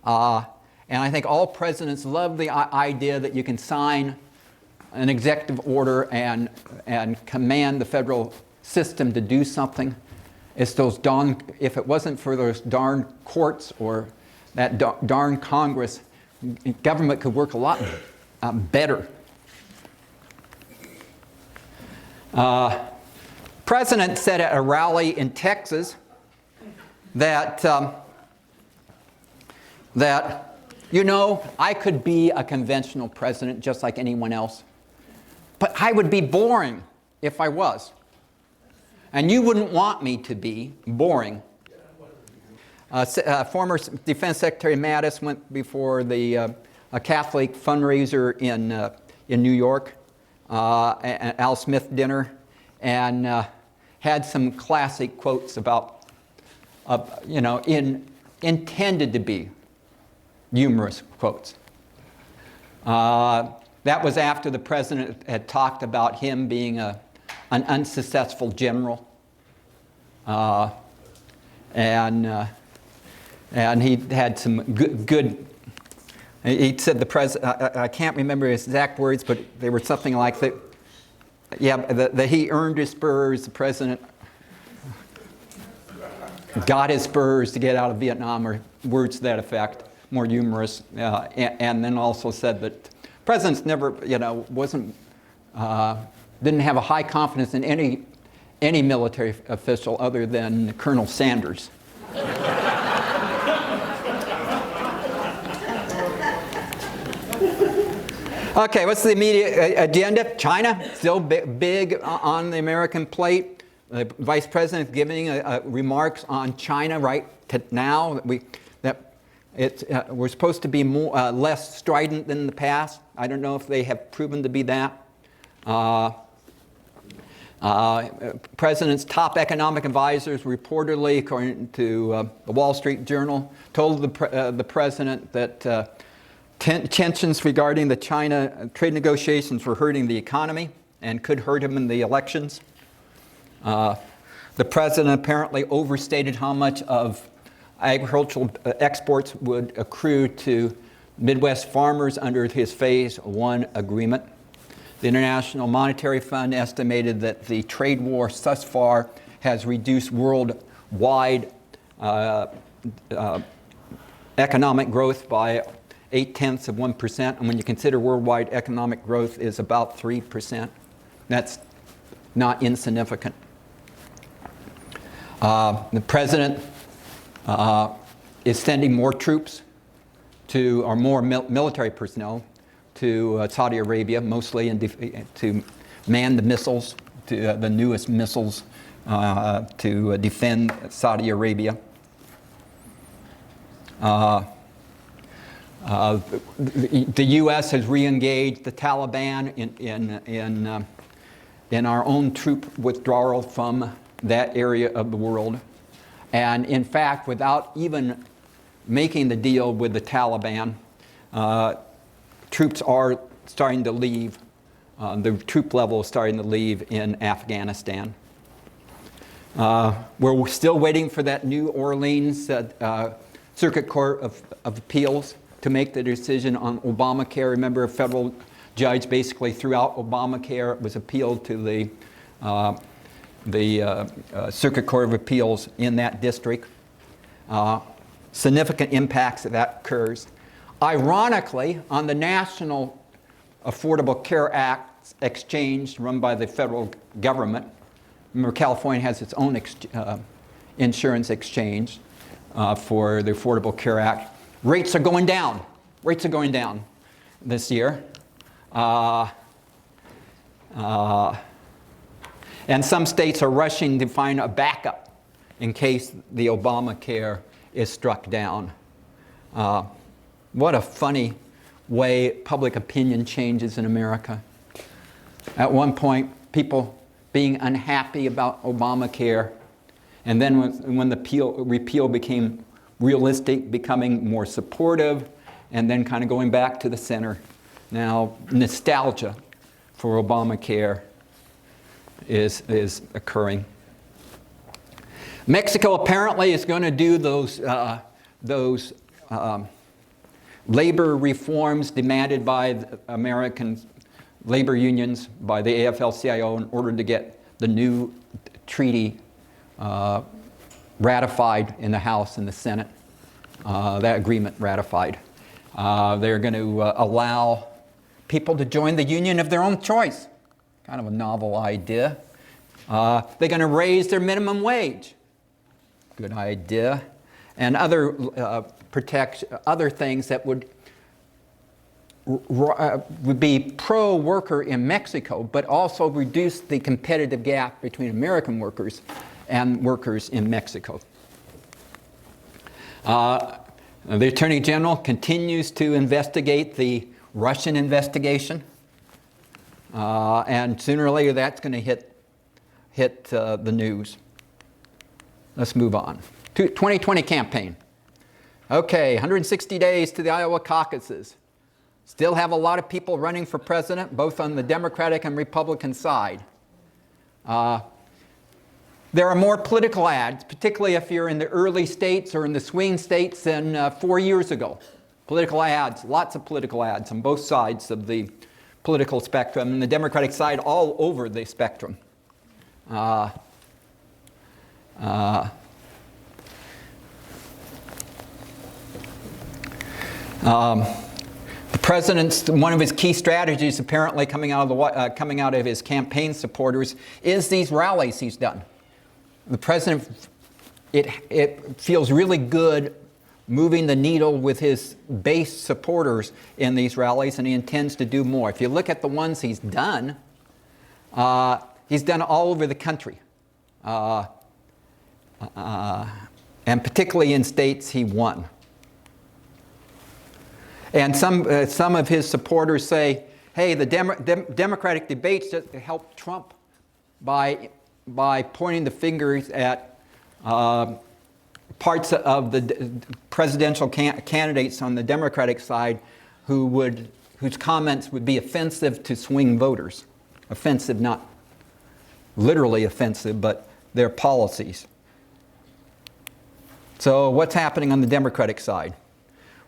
And I think all presidents love the idea that you can sign an executive order and command the federal system to do something. It's those if it wasn't for those darn courts or that darn Congress, government could work a lot better. President said at a rally in Texas that you know, I could be a conventional president just like anyone else, but I would be boring if I was. And you wouldn't want me to be boring. Former Defense Secretary Mattis went before a Catholic fundraiser in New York, an Al Smith dinner, and had some classic quotes about, intended to be humorous quotes. That was after the president had talked about him being an unsuccessful general, and he had some good. He said the president. I can't remember his exact words, but they were something like that. Yeah, that he earned his spurs. The president got his spurs to get out of Vietnam, or words to that effect. More humorous, and then also said that presidents never, didn't have a high confidence in any military official other than Colonel Sanders. Okay, what's the immediate agenda? China, still big on the American plate. The Vice President giving remarks on China right now. We're supposed to be less strident than the past. I don't know if they have proven to be that. President's top economic advisors reportedly, according to the Wall Street Journal, told the president that tensions regarding the China trade negotiations were hurting the economy and could hurt him in the elections. The president apparently overstated how much of agricultural exports would accrue to Midwest farmers under his Phase 1 agreement. The International Monetary Fund estimated that the trade war thus far has reduced worldwide economic growth by 0.8%, and when you consider worldwide economic growth is about 3%, that's not insignificant. The president is sending more troops or more military personnel to Saudi Arabia, mostly to man the missiles, the newest missiles to defend Saudi Arabia. The U.S. has re-engaged the Taliban in our own troop withdrawal from that area of the world. And in fact, without even making the deal with the Taliban, troops are starting to leave. The troop level is starting to leave in Afghanistan. We're still waiting for that New Orleans Circuit Court of Appeals to make the decision on Obamacare. Remember, a federal judge basically threw out Obamacare. It was appealed to the Circuit Court of Appeals in that district. Significant impacts that occurs. Ironically, on the National Affordable Care Act exchange run by the federal government, remember California has its own insurance exchange for the Affordable Care Act. Rates are going down. Rates are going down this year. And some states are rushing to find a backup in case the Obamacare is struck down. What a funny way public opinion changes in America. At one point, people being unhappy about Obamacare, and then when the repeal became realistic, becoming more supportive, and then kind of going back to the center. Now, nostalgia for Obamacare is occurring. Mexico apparently is going to do those labor reforms demanded by the American labor unions, by the AFL-CIO, in order to get the new treaty ratified in the House and the Senate, that agreement ratified. They're going to allow people to join the union of their own choice. Kind of a novel idea. They're going to raise their minimum wage. Good idea. And other other things that would be pro-worker in Mexico, but also reduce the competitive gap between American workers and workers in Mexico. The Attorney General continues to investigate the Russian investigation, and sooner or later that's going to hit the news. Let's move on. 2020 campaign. Okay, 160 days to the Iowa caucuses. Still have a lot of people running for president, both on the Democratic and Republican side. There are more political ads, particularly if you're in the early states or in the swing states than 4 years ago. Political ads, lots of political ads on both sides of the political spectrum, and the Democratic side all over the spectrum. The president's, one of his key strategies apparently coming out of his campaign supporters is these rallies he's done. The president, it feels really good moving the needle with his base supporters in these rallies, and he intends to do more. If you look at the ones he's done all over the country. And particularly in states he won. And some of his supporters say, hey, the Democratic debates just helped Trump by pointing the fingers at parts of the presidential candidates on the Democratic side whose comments would be offensive to swing voters. Offensive, not literally offensive, but their policies. So what's happening on the Democratic side?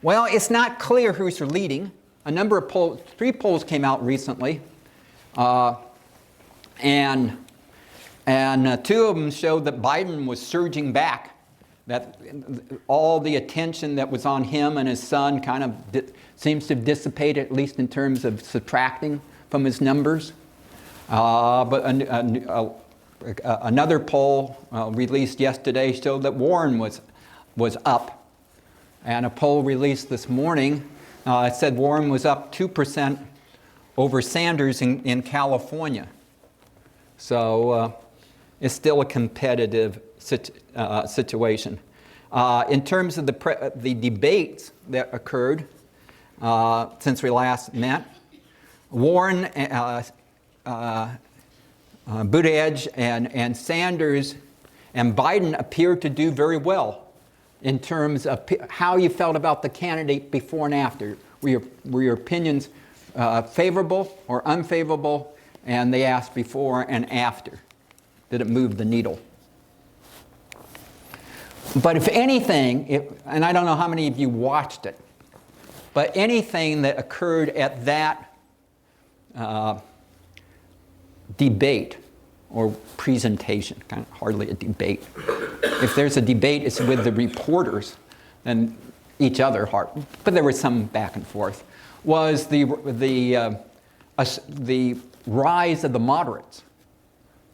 Well, it's not clear who's leading. A number of polls, 3 polls came out recently, and 2 of them showed that Biden was surging back, that all the attention that was on him and his son kind of seems to have dissipated, at least in terms of subtracting from his numbers. But another poll released yesterday showed that Warren was up. And a poll released this morning said Warren was up 2% over Sanders in California. So it's still a competitive situation. In terms of the debates that occurred since we last met, Warren, Buttigieg, and Sanders and Biden appeared to do very well in terms of how you felt about the candidate before and after. Were your opinions favorable or unfavorable? And they asked before and after. Did it move the needle? But if anything, and I don't know how many of you watched it, but anything that occurred at that debate or presentation, kind of hardly a debate. If there's a debate, it's with the reporters and each other, but there was some back and forth, was the rise of the moderates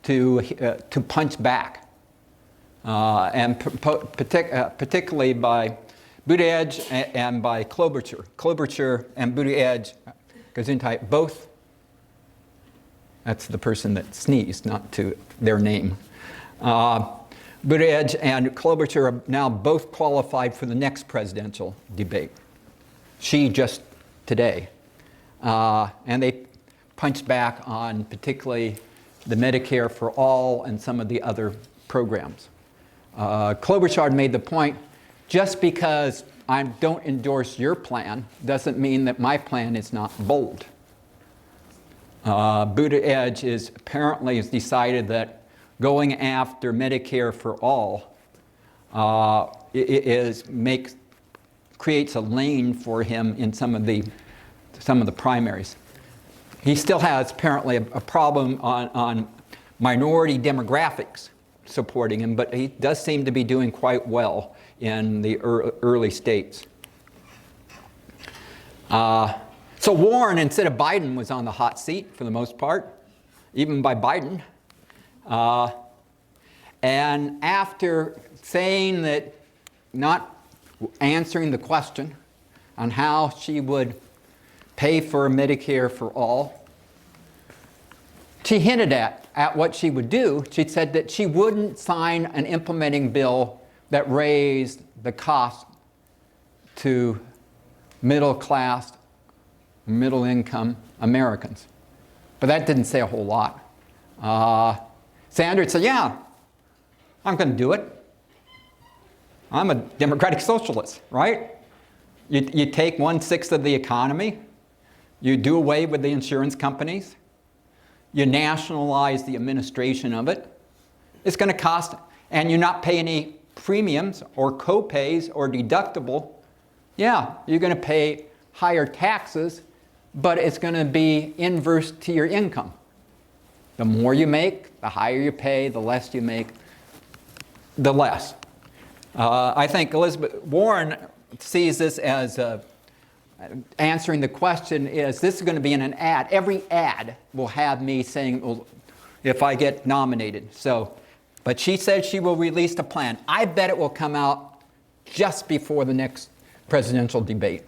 to punch back, and particularly by Buttigieg and by Klobuchar. Klobuchar and Buttigieg, Gesundheit, both. That's the person that sneezed, not to their name. Buttigieg and Klobuchar are now both qualified for the next presidential debate. She just today. And they punched back on particularly the Medicare for All and some of the other programs. Klobuchar made the point, just because I don't endorse your plan doesn't mean that my plan is not bold. Buttigieg has decided that going after Medicare for All creates a lane for him in some of the primaries. He still has apparently a problem on minority demographics supporting him, but he does seem to be doing quite well in the early states. So Warren, instead of Biden, was on the hot seat for the most part, even by Biden. And after saying that, not answering the question on how she would pay for Medicare for all, she hinted at what she would do. She said that she wouldn't sign an implementing bill that raised the cost to middle class, middle income Americans. But that didn't say a whole lot. Sanders said, yeah, I'm going to do it. I'm a democratic socialist, right? You take 1/6 of the economy, you do away with the insurance companies, you nationalize the administration of it. It's going to cost, and you not pay any premiums or co-pays or deductible. Yeah, you're going to pay higher taxes, but it's going to be inverse to your income. The more you make, the higher you pay, the less you make, the less. I think Elizabeth Warren sees this as answering the question is, this is going to be in an ad. Every ad will have me saying, well, if I get nominated. So, but she said she will release a plan. I bet it will come out just before the next presidential debate.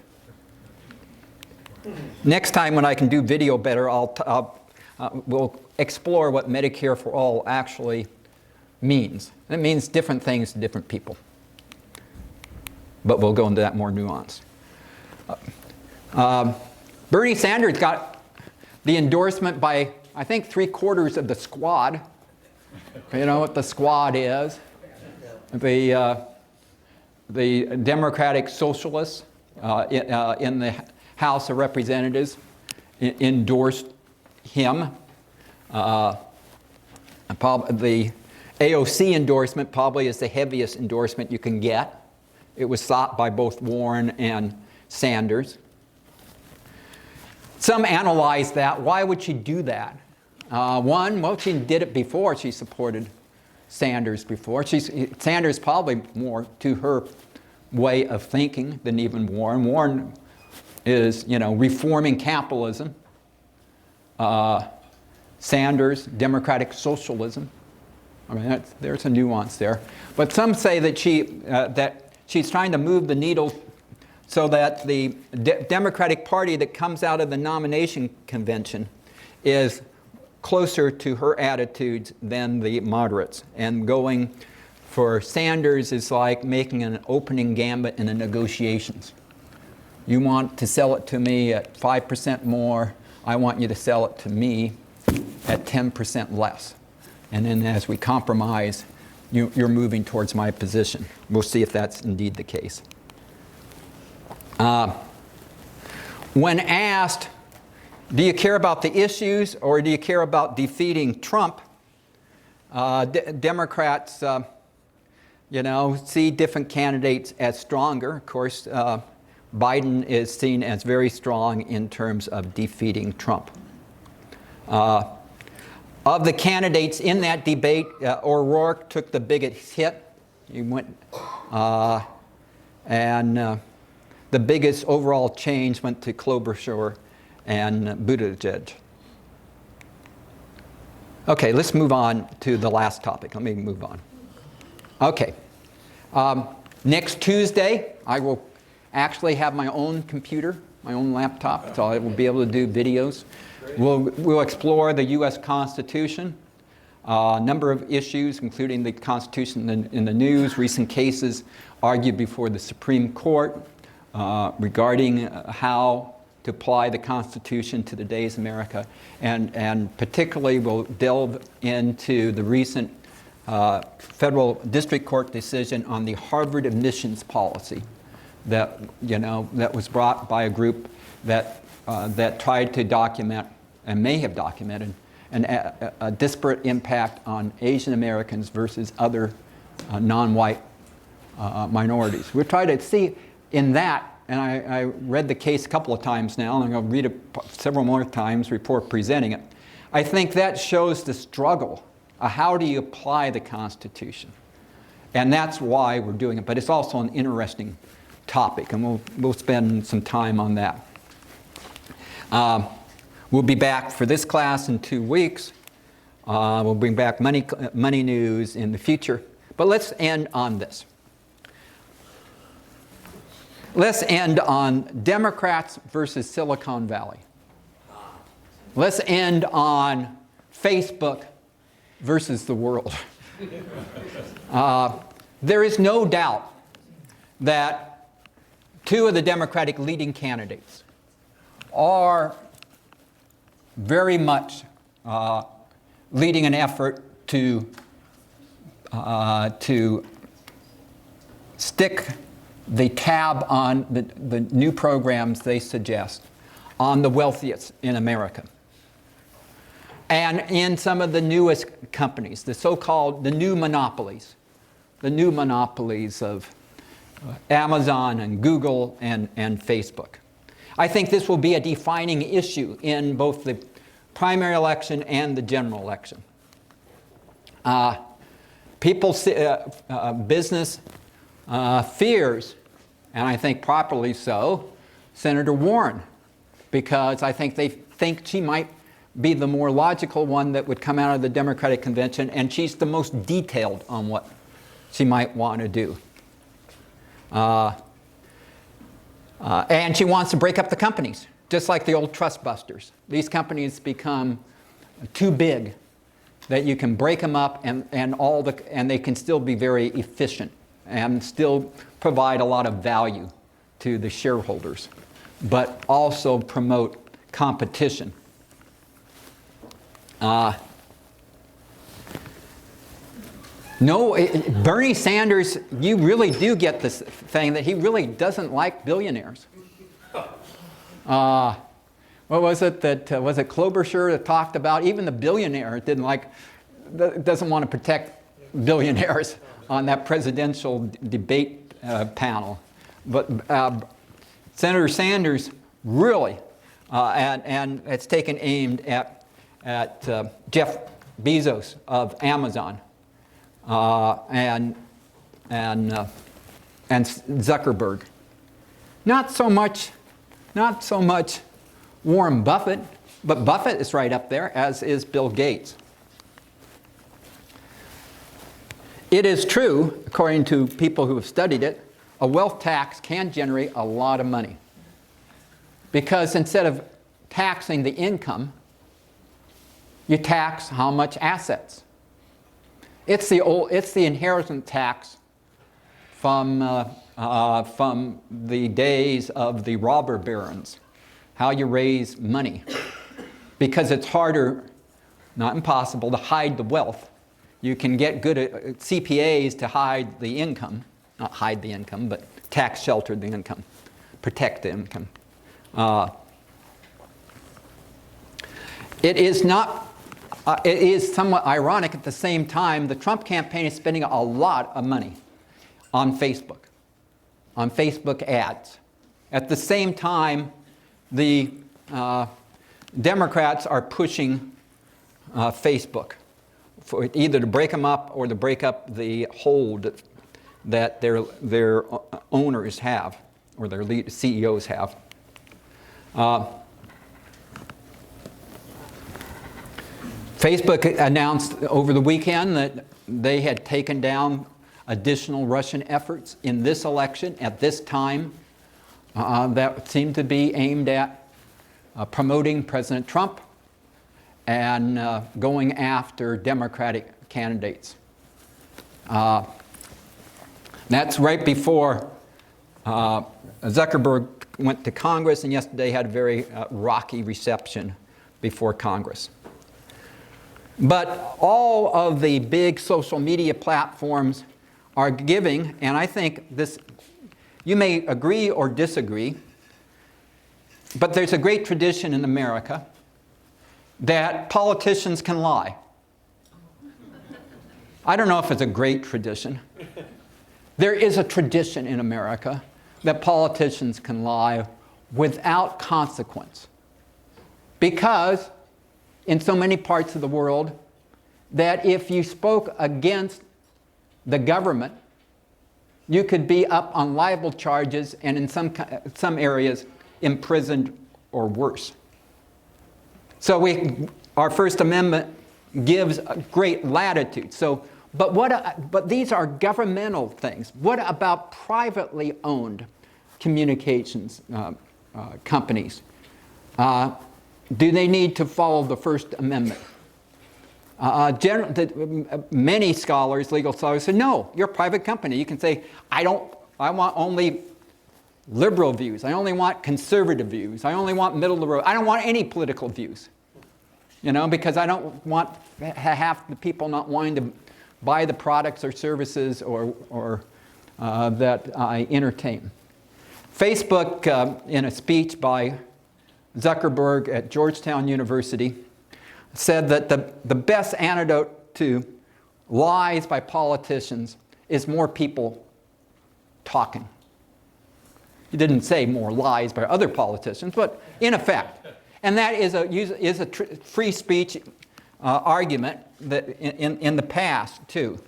Next time when I can do video better, we'll explore what Medicare for All actually means. It means different things to different people. But we'll go into that more nuance. Bernie Sanders got the endorsement by, I think, 3/4 of the squad. You know what the squad is? The Democratic Socialists in the House of Representatives endorsed him. The AOC endorsement probably is the heaviest endorsement you can get. It was sought by both Warren and Sanders. Some analyzed that. Why would she do that? One, well, she did it before. She supported Sanders before. Sanders probably more to her way of thinking than even Warren. Warren is, reforming capitalism. Sanders, democratic socialism. I mean, there's a nuance there. But some say that she's trying to move the needle so that the Democratic Party that comes out of the nomination convention is closer to her attitudes than the moderates. And going for Sanders is like making an opening gambit in the negotiations. You want to sell it to me at 5% more. I want you to sell it to me at 10% less. And then as we compromise, you're moving towards my position. We'll see if that's indeed the case. When asked, do you care about the issues or do you care about defeating Trump? Democrats, see different candidates as stronger. Of course, Biden is seen as very strong in terms of defeating Trump. Of the candidates in that debate, O'Rourke took the biggest hit. He went, and the biggest overall change went to Klobuchar and Buttigieg. Okay, let's move on to the last topic. Let me move on. Okay. Next Tuesday, I will actually have my own computer, my own laptop, so I will be able to do videos. We'll explore the U.S. Constitution, a number of issues, including the Constitution in the news, recent cases argued before the Supreme Court regarding how to apply the Constitution to today's America, and particularly we'll delve into the recent federal district court decision on the Harvard admissions policy that was brought by a group that tried to document and may have documented a disparate impact on Asian Americans versus other non-white minorities. We're trying to see in that, and I read the case a couple of times now, and I'm going to read it several more times before presenting it. I think that shows the struggle of how do you apply the Constitution. And that's why we're doing it. But it's also an interesting topic, and we'll spend some time on that. We'll be back for this class in 2 weeks. We'll bring back money news in the future. But let's end on this. Let's end on Democrats versus Silicon Valley. Let's end on Facebook versus the world. There is no doubt that 2 of the Democratic leading candidates are very much leading an effort to stick the tab on the new programs they suggest on the wealthiest in America. And in some of the newest companies, the new monopolies of Amazon and Google and Facebook. I think this will be a defining issue in both the primary election and the general election. Business fears, and I think properly so, Senator Warren, because I think they think she might be the more logical one that would come out of the Democratic convention, and she's the most detailed on what she might want to do. And she wants to break up the companies, just like the old trust busters. These companies become too big that you can break them up and they can still be very efficient and still provide a lot of value to the shareholders, but also promote competition. Bernie Sanders, you really do get this thing that he really doesn't like billionaires. What was it was it Klobuchar that talked about even the billionaire doesn't want to protect billionaires on that presidential debate panel. But Senator Sanders really, and it's taken aim at Jeff Bezos of Amazon. And Zuckerberg. Not so much Warren Buffett, but Buffett is right up there, as is Bill Gates. It is true, according to people who have studied it, a wealth tax can generate a lot of money. Because instead of taxing the income, you tax how much assets. It's the inheritance tax from the days of the robber barons, how you raise money. Because it's harder, not impossible, to hide the wealth. You can get good CPAs to hide the income, not hide the income, but tax shelter the income, protect the income. It is somewhat ironic at the same time. The Trump campaign is spending a lot of money on Facebook ads. At the same time, the Democrats are pushing Facebook for either to break them up or to break up the hold that their owners have, or their lead CEOs have. Facebook announced over the weekend that they had taken down additional Russian efforts in this election at this time that seemed to be aimed at promoting President Trump and going after Democratic candidates. That's right before Zuckerberg went to Congress, and yesterday had a very rocky reception before Congress. But all of the big social media platforms are giving, and I think this, you may agree or disagree, but there's a great tradition in America that politicians can lie. I don't know if it's a great tradition. There is a tradition in America that politicians can lie without consequence. Because in so many parts of the world, that if you spoke against the government, you could be up on libel charges and in some areas imprisoned or worse. So our First Amendment gives a great latitude. So, but these are governmental things. What about privately owned communications companies? Do they need to follow the First Amendment? Many scholars, legal scholars, say, no, you're a private company. You can say, I want only liberal views. I only want conservative views. I only want middle of the road. I don't want any political views. Because I don't want half the people not wanting to buy the products or services or that I entertain. Facebook, in a speech by Zuckerberg at Georgetown University, said that the best antidote to lies by politicians is more people talking. He didn't say more lies by other politicians, but in effect. And that is a free speech argument that in the past, too.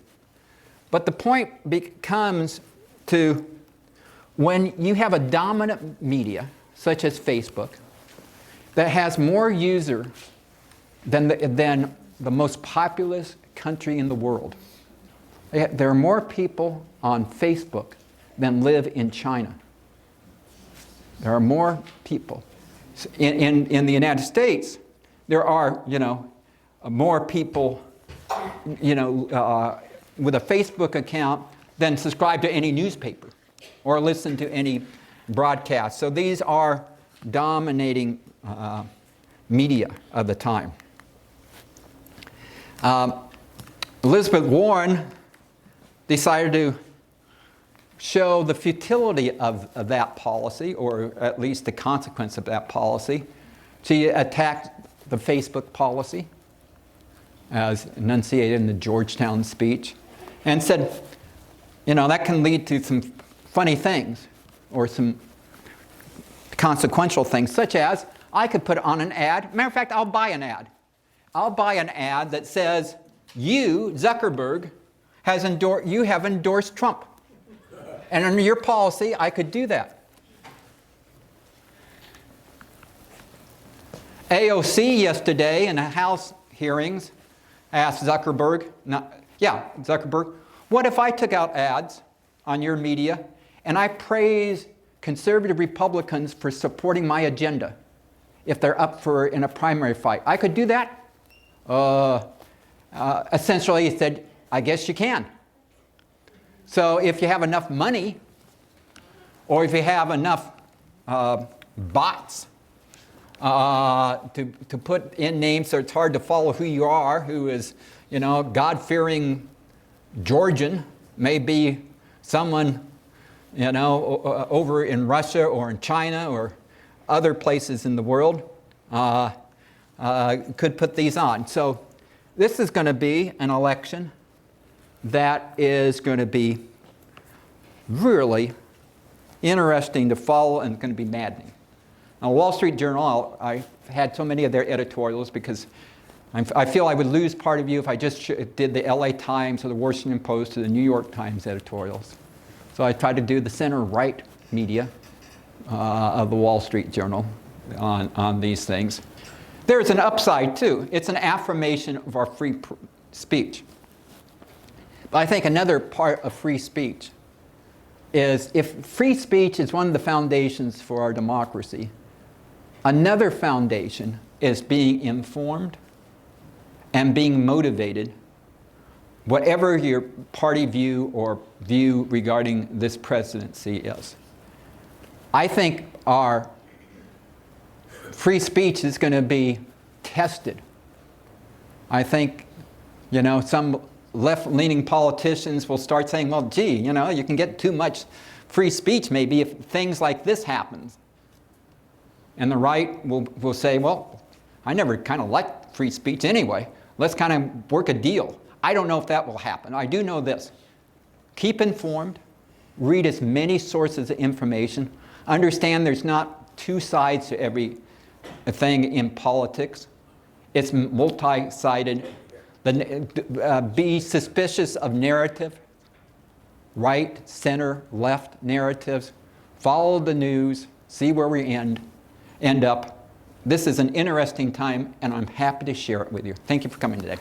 But the point becomes to when you have a dominant media, such as Facebook, that has more users than the most populous country in the world. There are more people on Facebook than live in China. There are more people. In the United States, there are, more people, with a Facebook account than subscribe to any newspaper or listen to any broadcast. So these are dominating media of the time. Elizabeth Warren decided to show the futility of that policy, or at least the consequence of that policy. She attacked the Facebook policy, as enunciated in the Georgetown speech, and said, that can lead to some funny things, or some consequential things, such as, I could put on an ad. Matter of fact, I'll buy an ad. I'll buy an ad that says, you, Zuckerberg, you have endorsed Trump. And under your policy, I could do that. AOC yesterday in the House hearings asked Zuckerberg, Zuckerberg, what if I took out ads on your media and I praise conservative Republicans for supporting my agenda if they're up in a primary fight? I could do that? Essentially, he said, I guess you can. So if you have enough money, or if you have enough bots to put in names so it's hard to follow who you are, who is, God-fearing Georgian, maybe someone, over in Russia or in China or other places in the world, could put these on. So this is going to be an election that is going to be really interesting to follow and going to be maddening. Now, Wall Street Journal, I had so many of their editorials because I feel I would lose part of you if I just did the LA Times or the Washington Post or the New York Times editorials. So I try to do the center-right media of the Wall Street Journal on these things. There's an upside, too. It's an affirmation of our free speech. But I think another part of free speech is if free speech is one of the foundations for our democracy, another foundation is being informed and being motivated, whatever your party view or view regarding this presidency is. I think our free speech is going to be tested. I think, you know, some left-leaning politicians will start saying, well, gee, you know, you can get too much free speech maybe if things like this happens. And the right will say, well, I never kind of liked free speech anyway. Let's kind of work a deal. I don't know if that will happen. I do know this. Keep informed. Read as many sources of information. Understand there's not two sides to every thing in politics. It's multi-sided. Be suspicious of narrative, right, center, left narratives. Follow the news. See where we end up. This is an interesting time, and I'm happy to share it with you. Thank you for coming today.